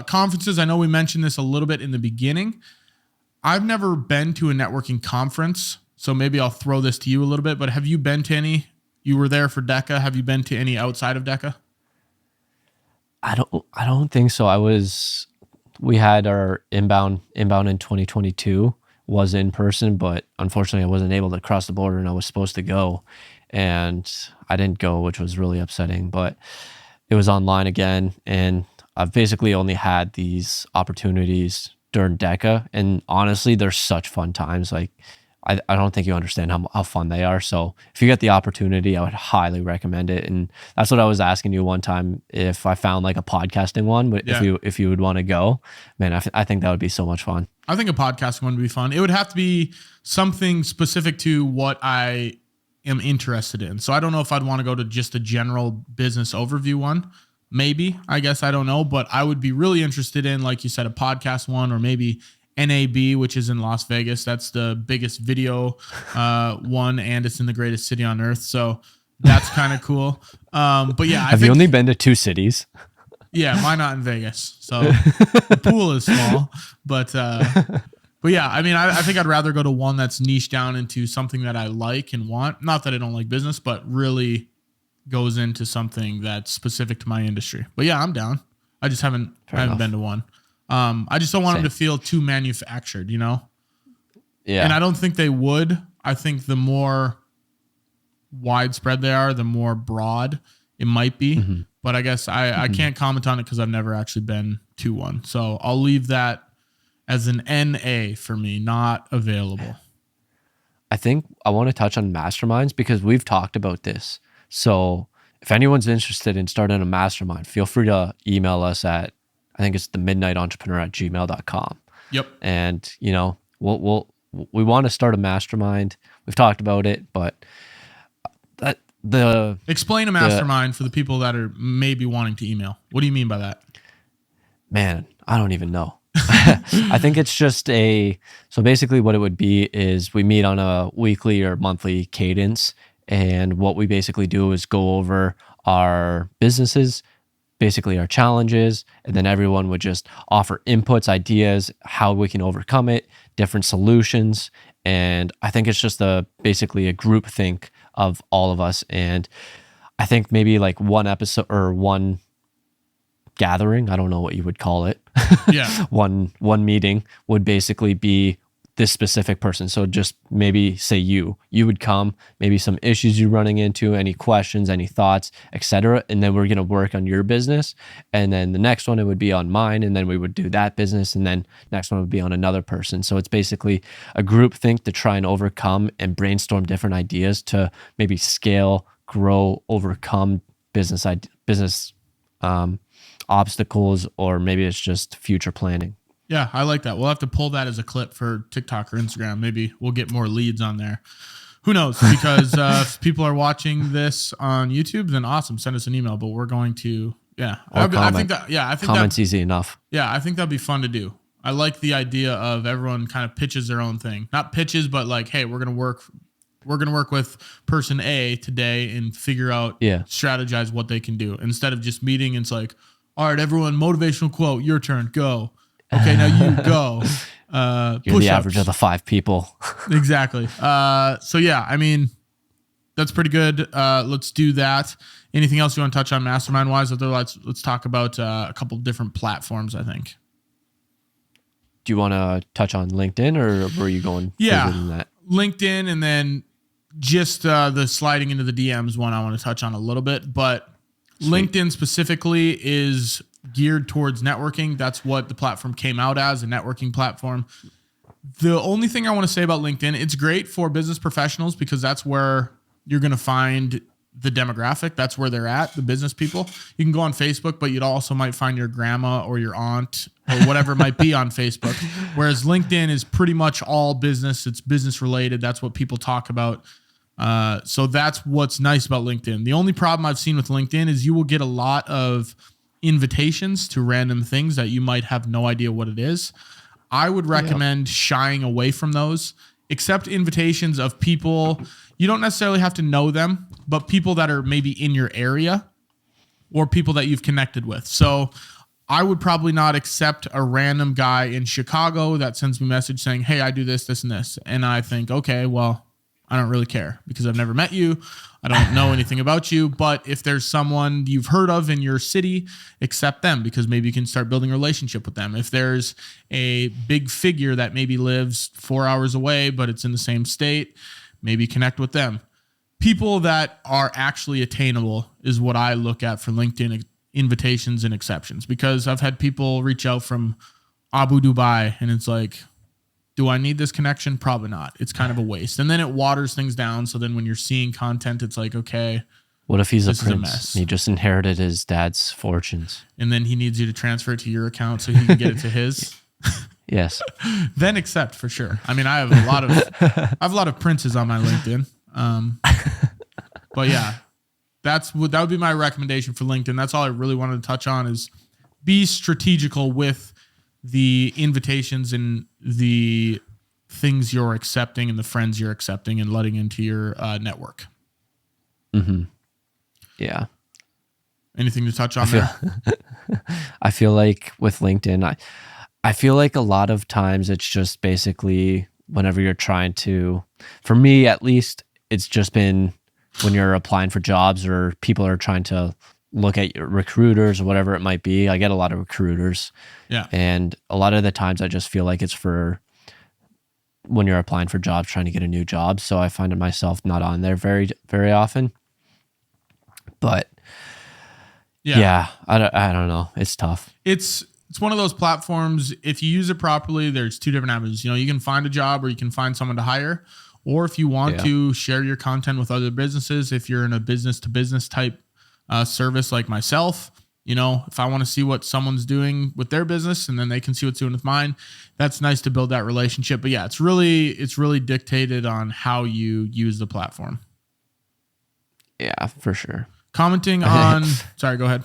Conferences. I know we mentioned this a little bit in the beginning. I've never been to a networking conference, so maybe I'll throw this to you a little bit, but have you been to any? You were there for DECA. Have you been to any outside of DECA? I don't think so. We had our inbound in 2022 was in person, but unfortunately I wasn't able to cross the border and I was supposed to go and I didn't go, which was really upsetting, but it was online again. And I've basically only had these opportunities during DECA. And honestly, they're such fun times. Like, I don't think you understand how fun they are. So if you get the opportunity, I would highly recommend it. And that's what I was asking you one time, if I found like a podcasting one, but if you would want to go, man, I think that would be so much fun. I think a podcasting one would be fun. It would have to be something specific to what I am interested in. So I don't know if I'd want to go to just a general business overview one. Maybe, I guess, I don't know, but I would be really interested in, like you said, a podcast one, or maybe NAB, which is in Las Vegas. That's the biggest video one, and it's in the greatest city on earth. So that's kind of cool. But yeah, have you only been to 2 cities? Yeah, mine not in Vegas. So the pool is small, but yeah, I mean, I think I'd rather go to one that's niche down into something that I like and want. Not that I don't like business, but really goes into something that's specific to my industry. But yeah, I'm down. I just haven't been to one. I just don't want them to feel too manufactured, Yeah. And I don't think they would. I think the more widespread they are, the more broad it might be. But I guess I can't comment on it because I've never actually been to one. So I'll leave that as an NA for me, not available. I think I want to touch on masterminds because we've talked about this. So if anyone's interested in starting a mastermind, feel free to email us at, I think it's themidnightentrepreneur@gmail.com. Yep. And, we want to start a mastermind. We've talked about it, but explain a mastermind for the people that are maybe wanting to email. What do you mean by that? Man, I don't even know. I think it's just so basically what it would be is we meet on a weekly or monthly cadence. And what we basically do is go over our businesses, basically our challenges, and then everyone would just offer inputs, ideas, how we can overcome it, different solutions. And I think it's just basically a group think of all of us. And I think maybe like one episode or one gathering, I don't know what you would call it. Yeah. one meeting would basically be this specific person. So just maybe say you would come, maybe some issues you're running into, any questions, any thoughts, etc. And then we're going to work on your business. And then the next one, it would be on mine. And then we would do that business. And then next one would be on another person. So it's basically a group think to try and overcome and brainstorm different ideas to maybe scale, grow, overcome business obstacles, or maybe it's just future planning. Yeah, I like that. We'll have to pull that as a clip for TikTok or Instagram. Maybe we'll get more leads on there. Who knows? Because if people are watching this on YouTube, then awesome. Send us an email. But we're going to, I think that, comment's easy enough. Yeah, I think that'd be fun to do. I like the idea of everyone kind of pitches their own thing. Not pitches, but like, hey, we're gonna work with person A today and figure out, strategize what they can do. Instead of just meeting, it's like, all right, everyone, motivational quote, your turn, go. Okay, now you go. You're the average of the 5 people. Exactly. So yeah, I mean, that's pretty good. Let's do that. Anything else you want to touch on mastermind wise? Otherwise, let's talk about a couple of different platforms, I think. Do you want to touch on LinkedIn, or were you going further than that? LinkedIn, and then just the sliding into the DMs one I want to touch on a little bit. But Sweet. LinkedIn specifically is geared towards networking. That's what the platform came out as, a networking platform. The only thing I want to say about LinkedIn, it's great for business professionals because that's where you're going to find the demographic. That's where they're at, the business people. You can go on Facebook, but you'd also might find your grandma or your aunt or whatever might be on Facebook. Whereas LinkedIn is pretty much all business. It's business related. That's what people talk about. So that's what's nice about LinkedIn. The only problem I've seen with LinkedIn is you will get a lot of invitations to random things that you might have no idea what it is. I would recommend shying away from those. Accept invitations of people. You don't necessarily have to know them, but people that are maybe in your area or people that you've connected with. So I would probably not accept a random guy in Chicago that sends me a message saying, hey, I do this, this, and this. And I think, okay, well, I don't really care because I've never met you. I don't know anything about you. But if there's someone you've heard of in your city, accept them because maybe you can start building a relationship with them. If there's a big figure that maybe lives 4 hours away, but it's in the same state, maybe connect with them. People that are actually attainable is what I look at for LinkedIn invitations and exceptions, because I've had people reach out from Abu Dhabi and it's like, do I need this connection? Probably not. It's kind of a waste. And then it waters things down. So then when you're seeing content, it's like, okay, what if he's a prince? He just inherited his dad's fortunes. And then he needs you to transfer it to your account so he can get it to his. Yes. Then accept for sure. I mean, I have a lot of princes on my LinkedIn. But yeah, that would be my recommendation for LinkedIn. That's all I really wanted to touch on is be strategical with the invitations and the things you're accepting and the friends you're accepting and letting into your network. Mm-hmm. Yeah. Anything to touch on there? I feel like with LinkedIn, I feel like a lot of times it's just basically whenever you're trying to, for me at least, it's just been when you're applying for jobs or people are trying to look at your recruiters or whatever it might be. I get a lot of recruiters. Yeah. And a lot of the times I just feel like it's for when you're applying for jobs, trying to get a new job. So I find myself not on there very, very often. But yeah, I don't know. It's tough. It's one of those platforms. If you use it properly, there's two different avenues. You can find a job or you can find someone to hire. Or if you want to share your content with other businesses, if you're in a business to business type service like myself, if I want to see what someone's doing with their business and then they can see what's doing with mine, that's nice to build that relationship. But yeah, it's really dictated on how you use the platform. Yeah, for sure. Commenting on, sorry, go ahead.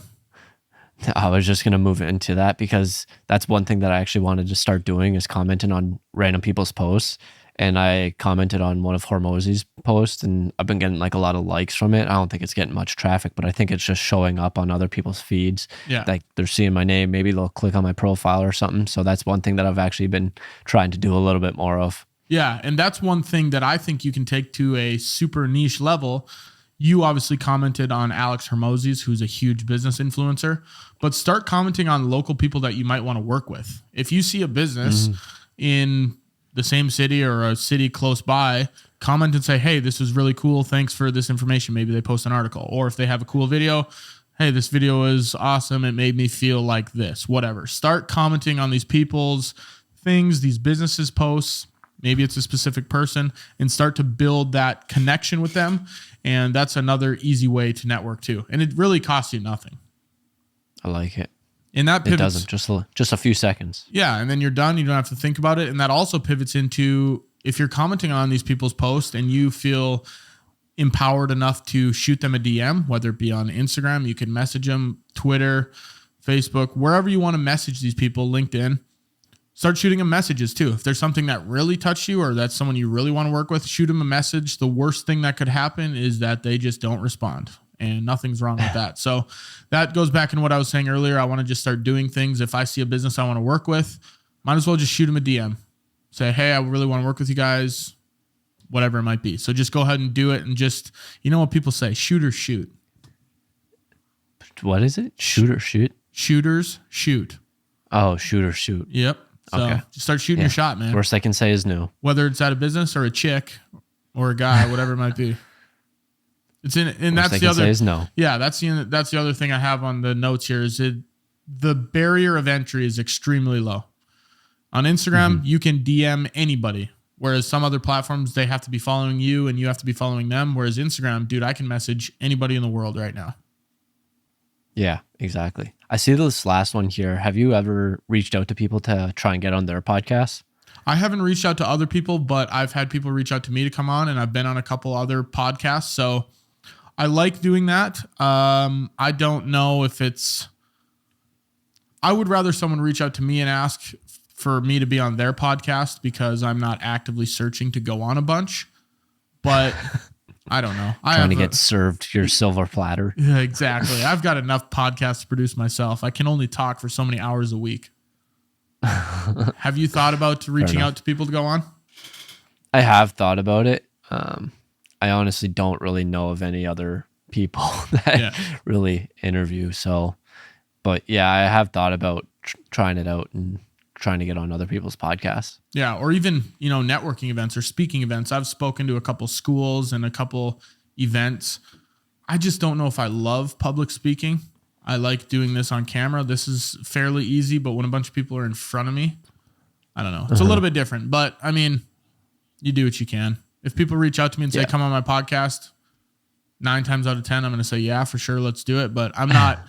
I was just going to move into that because that's one thing that I actually wanted to start doing is commenting on random people's posts. And I commented on one of Hormozy's posts and I've been getting like a lot of likes from it. I don't think it's getting much traffic, but I think it's just showing up on other people's feeds. Yeah. Like they're seeing my name, maybe they'll click on my profile or something. So that's one thing that I've actually been trying to do a little bit more of. Yeah. And that's one thing that I think you can take to a super niche level. You obviously commented on Alex Hormozy's, who's a huge business influencer, but start commenting on local people that you might want to work with. If you see a business in the same city or a city close by, comment and say, hey, this is really cool. Thanks for this information. Maybe they post an article. Or if they have a cool video, hey, this video is awesome. It made me feel like this, whatever. Start commenting on these people's things, these businesses posts. Maybe it's a specific person and start to build that connection with them. And that's another easy way to network too. And it really costs you nothing. I like it. And that pivots. It doesn't, just a few seconds. Yeah. And then you're done. You don't have to think about it. And that also pivots into if you're commenting on these people's posts and you feel empowered enough to shoot them a DM, whether it be on Instagram, you can message them, Twitter, Facebook, wherever you want to message these people, LinkedIn, start shooting them messages too. If there's something that really touched you or that's someone you really want to work with, shoot them a message. The worst thing that could happen is that they just don't respond, and nothing's wrong with that. So that goes back in what I was saying earlier. I want to just start doing things. If I see a business I want to work with, might as well just shoot them a DM. Say, hey, I really want to work with you guys, whatever it might be. So just go ahead and do it. And just, you know what people say, shoot or shoot. What is it? Shoot or shoot? Shooters shoot. Oh, shoot or shoot. Yep. So okay. Just start shooting your shot, man. Worst I can say is no. Whether it's at a business or a chick or a guy, whatever it might be. It's in, and Worst that's I the can other. Say is no. Yeah, that's the other thing I have on the notes here is the barrier of entry is extremely low. On Instagram, you can DM anybody, whereas some other platforms, they have to be following you and you have to be following them. Whereas Instagram, dude, I can message anybody in the world right now. Yeah, exactly. I see this last one here. Have you ever reached out to people to try and get on their podcast? I haven't reached out to other people, but I've had people reach out to me to come on, and I've been on a couple other podcasts. So I like doing that. I don't know if I would rather someone reach out to me and ask for me to be on their podcast because I'm not actively searching to go on a bunch, but I don't know. Trying to get served your silver platter. Yeah, exactly. I've got enough podcasts to produce myself. I can only talk for so many hours a week. Have you thought about reaching out to people to go on? I have thought about it. I honestly don't really know of any other people that really interview. So, but yeah, I have thought about trying it out and trying to get on other people's podcasts. Yeah. Or even, networking events or speaking events. I've spoken to a couple schools and a couple events. I just don't know if I love public speaking. I like doing this on camera. This is fairly easy, but when a bunch of people are in front of me, I don't know. It's a little bit different, but I mean, you do what you can. If people reach out to me and say, come on my podcast, 9 times out of 10, I'm going to say, yeah, for sure. Let's do it. But I'm not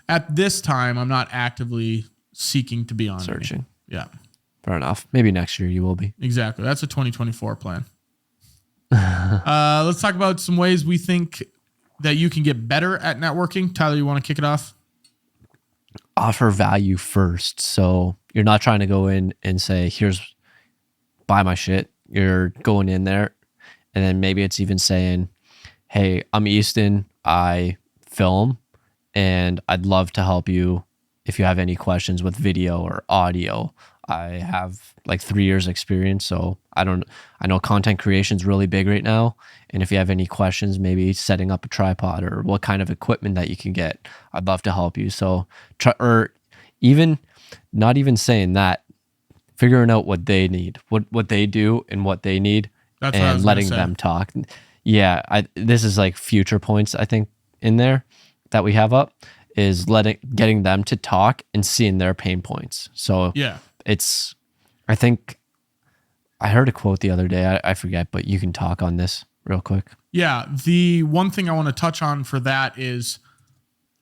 at this time, I'm not actively seeking to be on searching. Any. Yeah. Fair enough. Maybe next year you will be. Exactly. That's a 2024 plan. Let's talk about some ways we think that you can get better at networking. Tyler, you want to kick it off? Offer value first. So you're not trying to go in and say, buy my shit. You're going in there and then maybe it's even saying, hey, I'm Easton. I film and I'd love to help you if you have any questions with video or audio. I have like 3 years experience. So I know content creation is really big right now. And if you have any questions, maybe setting up a tripod or what kind of equipment that you can get, I'd love to help you. So or even not even saying that, figuring out what they need, what they do and what they need. That's and letting them talk. Yeah. This is like future points, I think, in there that we have up is getting them to talk and seeing their pain points. So yeah, I think I heard a quote the other day. I forget, but you can talk on this real quick. Yeah. The one thing I want to touch on for that is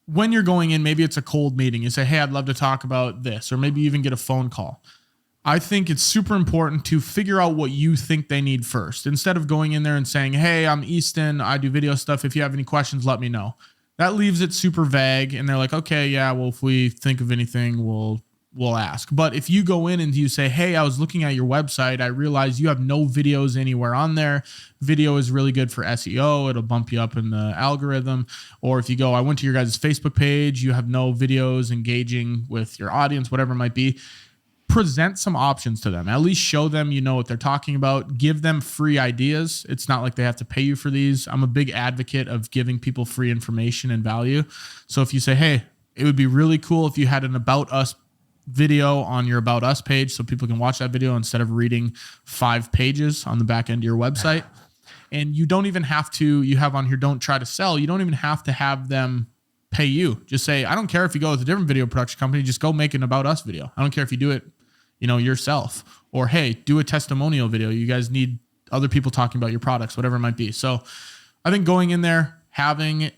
when you're going in, maybe it's a cold meeting. You say, hey, I'd love to talk about this, or maybe even get a phone call. I think it's super important to figure out what you think they need first. Instead of going in there and saying, hey, I'm Easton, I do video stuff. If you have any questions, let me know. That leaves it super vague. And they're like, okay, yeah, well, if we think of anything, we'll ask. But if you go in and you say, hey, I was looking at your website, I realized you have no videos anywhere on there. Video is really good for SEO. It'll bump you up in the algorithm. Or if you go, I went to your guys' Facebook page, you have no videos engaging with your audience, whatever it might be. Present some options to them. At least show them you know what they're talking about. Give them free ideas. It's not like they have to pay you for these. I'm a big advocate of giving people free information and value. So if you say, hey, it would be really cool if you had an About Us video on your About Us page so people can watch that video instead of reading 5 pages on the back end of your website. And you don't even have to, you have on here, don't try to sell. You don't even have to have them pay you. Just say, I don't care if you go with a different video production company, just go make an About Us video. I don't care if you do it yourself, or hey, do a testimonial video. You guys need other people talking about your products, whatever it might be. So I think going in there, having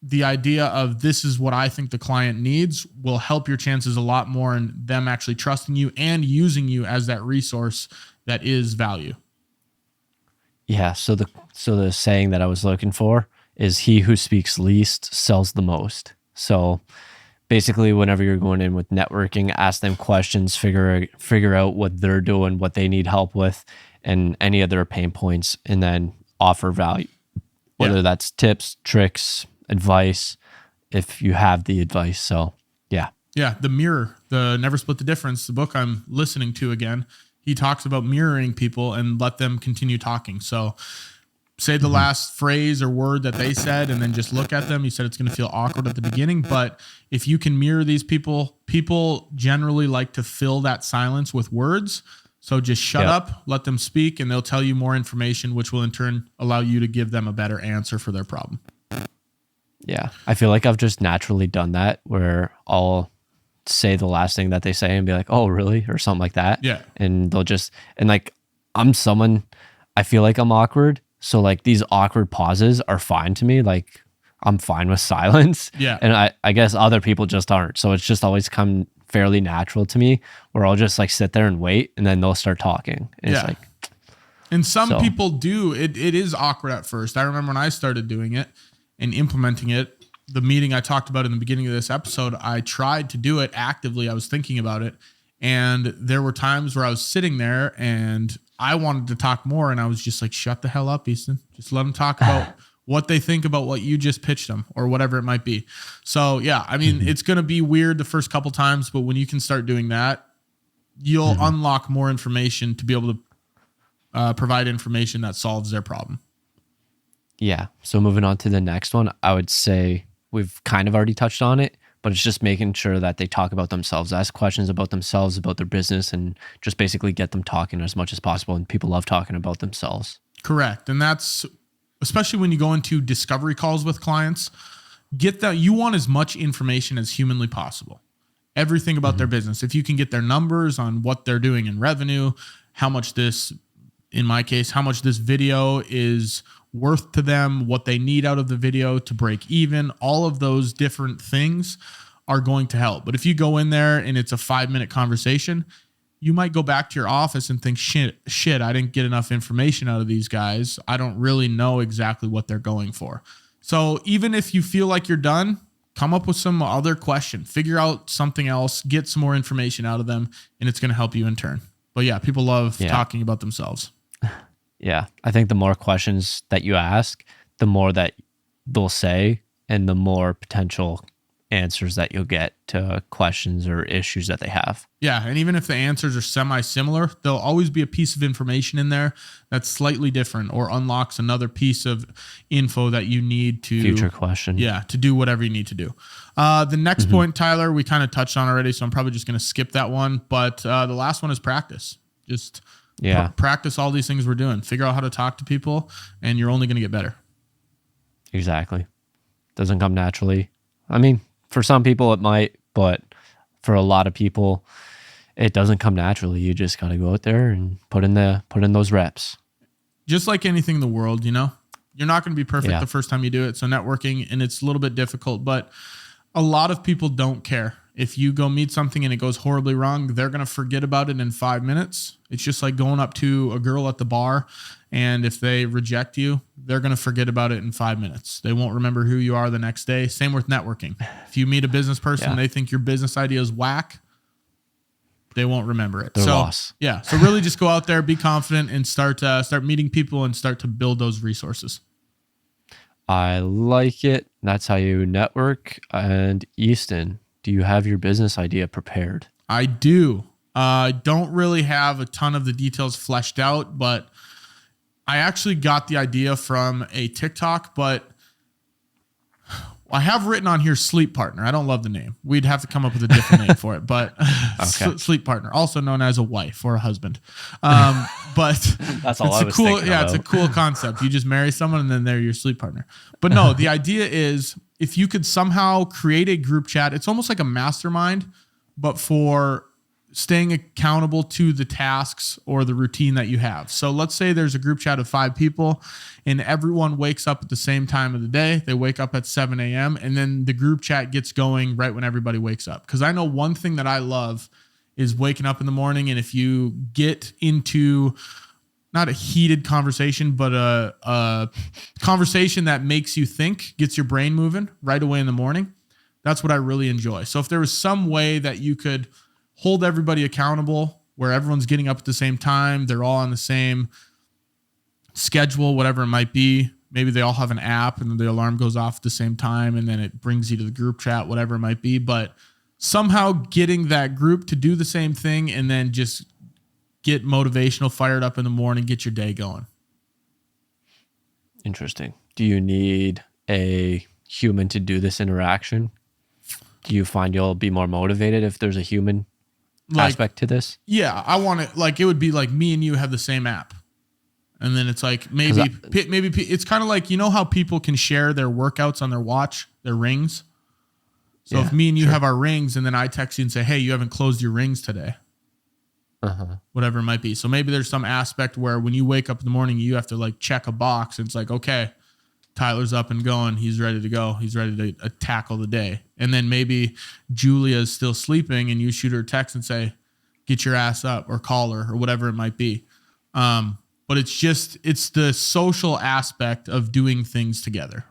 the idea of this is what I think the client needs will help your chances a lot more in them actually trusting you and using you as that resource that is value. Yeah. So the saying that I was looking for is he who speaks least sells the most. So basically, whenever you're going in with networking, ask them questions, figure out what they're doing, what they need help with, and any of their pain points, and then offer value, whether that's tips, tricks, advice, if you have the advice. So yeah. Yeah. The mirror, the Never Split the Difference, the book I'm listening to again, he talks about mirroring people and let them continue talking. So say the last phrase or word that they said and then just look at them. He said it's going to feel awkward at the beginning, but if you can mirror these people generally like to fill that silence with words. So just shut up, let them speak, and they'll tell you more information, which will in turn allow you to give them a better answer for their problem. Yeah. I feel like I've just naturally done that where I'll say the last thing that they say and be like, oh, really? Or something like that. Yeah. And they'll just, and like, I'm someone, I feel like I'm awkward. So like these awkward pauses are fine to me. Like I'm fine with silence. Yeah. And I guess other people just aren't. So it's just always come fairly natural to me where I'll just like sit there and wait and then they'll start talking. And it's like, and some people do, it is awkward at first. I remember when I started doing it and implementing it, the meeting I talked about in the beginning of this episode, I tried to do it actively. I was thinking about it. And there were times where I was sitting there and I wanted to talk more. And I was just like, shut the hell up, Easton. Just let them talk about what they think about what you just pitched them or whatever it might be. So yeah, I mean, it's going to be weird the first couple times, but when you can start doing that, you'll unlock more information to be able to provide information that solves their problem. Yeah. So moving on to the next one, I would say we've kind of already touched on it, but it's just making sure that they talk about themselves, ask questions about themselves, about their business, and just basically get them talking as much as possible. And people love talking about themselves. Correct. And that's especially when you go into discovery calls with clients, get that you want as much information as humanly possible. Everything about their business. If you can get their numbers on what they're doing in revenue, how much this, in my case, how much this video is worth to them, what they need out of the video to break even, all of those different things are going to help. But if you go in there and it's a 5-minute conversation, you might go back to your office and think, shit, I didn't get enough information out of these guys. I don't really know exactly what they're going for. So even if you feel like you're done, come up with some other question, figure out something else, get some more information out of them, and it's going to help you in turn. But yeah, people love talking about themselves. Yeah. I think the more questions that you ask, the more that they'll say and the more potential answers that you'll get to questions or issues that they have. Yeah. And even if the answers are semi-similar, there'll always be a piece of information in there that's slightly different or unlocks another piece of info that you need to future question. Yeah. To do whatever you need to do. The next point, Tyler, we kind of touched on already, so I'm probably just going to skip that one. But the last one is practice. Just practice all these things we're doing. Figure out how to talk to people, and you're only going to get better. Exactly. Doesn't come naturally. I mean, for some people it might, but for a lot of people, it doesn't come naturally. You just got to go out there and put in those reps. Just like anything in the world, you know, you're not going to be perfect the first time you do it. So networking, and it's a little bit difficult, but a lot of people don't care. If you go meet something and it goes horribly wrong, they're going to forget about it in 5 minutes. It's just like going up to a girl at the bar, and if they reject you, they're going to forget about it in 5 minutes. They won't remember who you are the next day. Same with networking. If you meet a business person and they think your business idea is whack, they won't remember it. They're lost. Yeah. So really just go out there, be confident, and start meeting people and start to build those resources. I like it. That's how you network. And Easton, do you have your business idea prepared? I do. I don't really have a ton of the details fleshed out, but I actually got the idea from a TikTok, but I have written on here Sleep Partner. I don't love the name. We'd have to come up with a different name for it, but Sleep Partner, also known as a wife or a husband. But that's all I was thinking about. It's a cool concept. You just marry someone and then they're your sleep partner. But no, the idea is if you could somehow create a group chat, it's almost like a mastermind, but for staying accountable to the tasks or the routine that you have. So let's say there's a group chat of 5 people and everyone wakes up at the same time of the day. They wake up at 7 a.m. and then the group chat gets going right when everybody wakes up. Because I know one thing that I love is waking up in the morning, and if you get into not a heated conversation, but a conversation that makes you think, gets your brain moving right away in the morning, that's what I really enjoy. So if there was some way that you could hold everybody accountable where everyone's getting up at the same time, they're all on the same schedule, whatever it might be. Maybe they all have an app and the alarm goes off at the same time and then it brings you to the group chat, whatever it might be. But somehow getting that group to do the same thing and then just get motivational, fired up in the morning, get your day going. Interesting. Do you need a human to do this interaction? Do you find you'll be more motivated if there's a human aspect to this? Yeah, I want it. Like, it would be like me and you have the same app. And then it's like maybe it's kind of like, you know how people can share their workouts on their watch, their rings? So if me and you have our rings and then I text you and say, hey, you haven't closed your rings today. Whatever it might be. So maybe there's some aspect where when you wake up in the morning, you have to like check a box. And it's like, okay, Tyler's up and going. He's ready to go. He's ready to tackle the day. And then maybe Julia's still sleeping and you shoot her a text and say, get your ass up, or call her, or whatever it might be. But it's the social aspect of doing things together,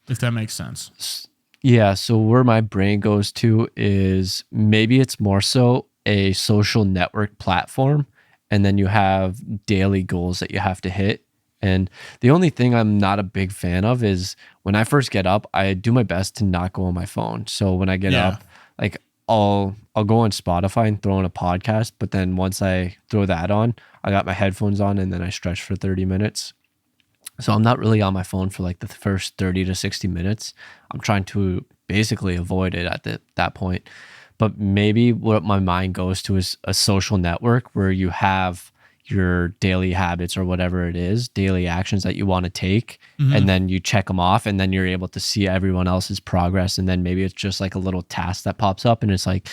if that makes sense. Yeah. So where my brain goes to is maybe it's more so a social network platform, and then you have daily goals that you have to hit. And the only thing I'm not a big fan of is when I first get up, I do my best to not go on my phone. So when I get up, like I'll go on Spotify and throw in a podcast, but then once I throw that on, I got my headphones on and then I stretch for 30 minutes. So I'm not really on my phone for like the first 30 to 60 minutes. I'm trying to basically avoid it at that point. But maybe what my mind goes to is a social network where you have your daily habits or whatever it is, daily actions that you want to take, and then you check them off, and then you're able to see everyone else's progress. And then maybe it's just like a little task that pops up and it's like,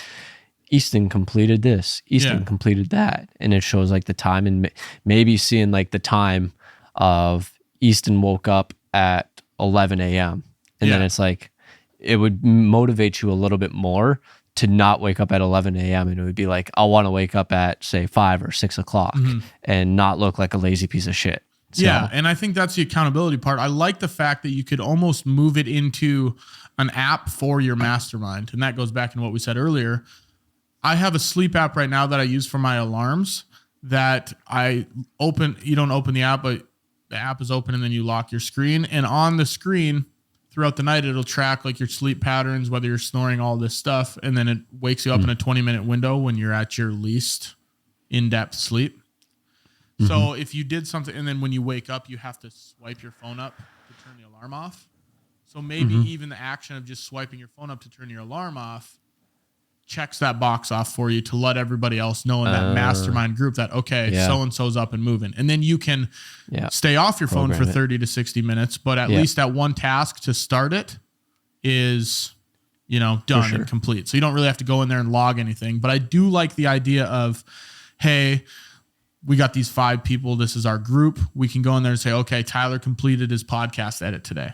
Easton completed this, Easton completed that. And it shows like the time, and maybe seeing like the time of Easton woke up at 11 a.m. And then it's like, it would motivate you a little bit more to not wake up at 11 a.m. And it would be like, I want to wake up at say 5 or 6 o'clock and not look like a lazy piece of shit. So, yeah. And I think that's the accountability part. I like the fact that you could almost move it into an app for your mastermind. And that goes back in what we said earlier. I have a sleep app right now that I use for my alarms that I open. You don't open the app, but the app is open and then you lock your screen. And on the screen throughout the night, it'll track like your sleep patterns, whether you're snoring, all this stuff. And then it wakes you up in a 20-minute window when you're at your least in-depth sleep. So if you did something, and then when you wake up, you have to swipe your phone up to turn the alarm off. So maybe even the action of just swiping your phone up to turn your alarm off checks that box off for you to let everybody else know in that mastermind group that, okay, so-and-so's up and moving. And then you can stay off your phone for 30 to 60 minutes, but at least that one task to start it is, done and complete. So you don't really have to go in there and log anything. But I do like the idea of, hey, we got these 5 people. This is our group. We can go in there and say, okay, Tyler completed his podcast edit today.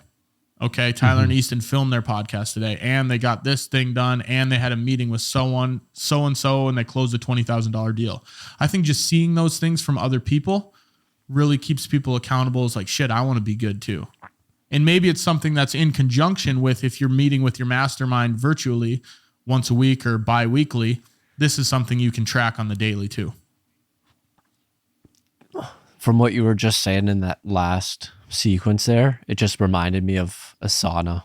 Okay, Tyler and Easton filmed their podcast today, and they got this thing done, and they had a meeting with so-and-so, and they closed a $20,000 deal. I think just seeing those things from other people really keeps people accountable. It's like, shit, I want to be good too. And maybe it's something that's in conjunction with, if you're meeting with your mastermind virtually once a week or bi-weekly, this is something you can track on the daily too. From what you were just saying in that last sequence there, it just reminded me of a sauna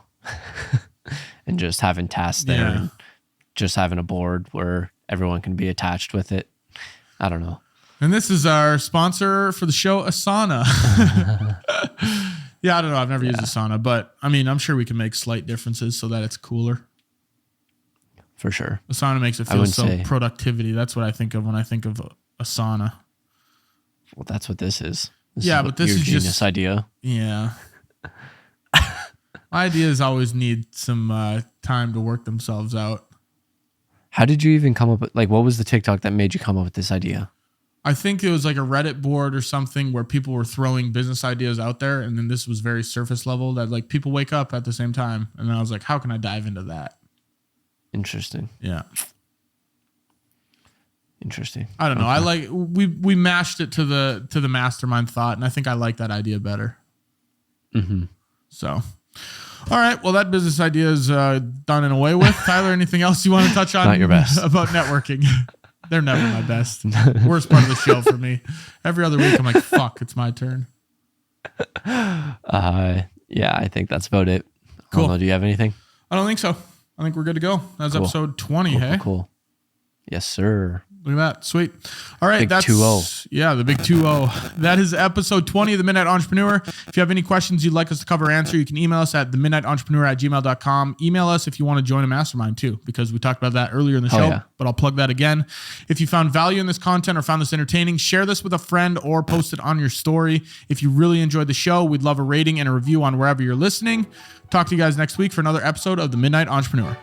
and just having tasks there and just having a board where everyone can be attached with it. I don't know. And this is our sponsor for the show, Asana. I don't know. I've never used Asana, but I mean, I'm sure we can make slight differences so that it's cooler. For sure. Asana makes it feel so productivity. That's what I think of when I think of Asana. Well, that's what this is. But this is genius just idea. Yeah. Ideas always need some time to work themselves out. How did you even come up with, like, what was the TikTok that made you come up with this idea? I think it was like a Reddit board or something where people were throwing business ideas out there. And then this was very surface level that like people wake up at the same time. And then I was like, how can I dive into that? Interesting. Yeah. Interesting. I don't know. I like, we mashed it to the mastermind thought. And I think I like that idea better. Mm-hmm. So, all right. Well, that business idea is done and away with. Tyler, anything else you want to touch on? Not your best. About networking? They're never my best. Worst part of the show for me. Every other week, I'm like, fuck, it's my turn. Yeah, I think that's about it. Cool. I don't know, do you have anything? I don't think so. I think we're good to go. That's episode 20, hey? Cool. Yes, sir. Look at that. Sweet. All right. Big That's 2-0. Yeah, the big 2-0. That is episode 20 of The Midnight Entrepreneur. If you have any questions you'd like us to cover or answer, you can email us at themidnightentrepreneur@gmail.com. Email us if you want to join a mastermind too, because we talked about that earlier in the show, but I'll plug that again. If you found value in this content or found this entertaining, share this with a friend or post it on your story. If you really enjoyed the show, we'd love a rating and a review on wherever you're listening. Talk to you guys next week for another episode of The Midnight Entrepreneur.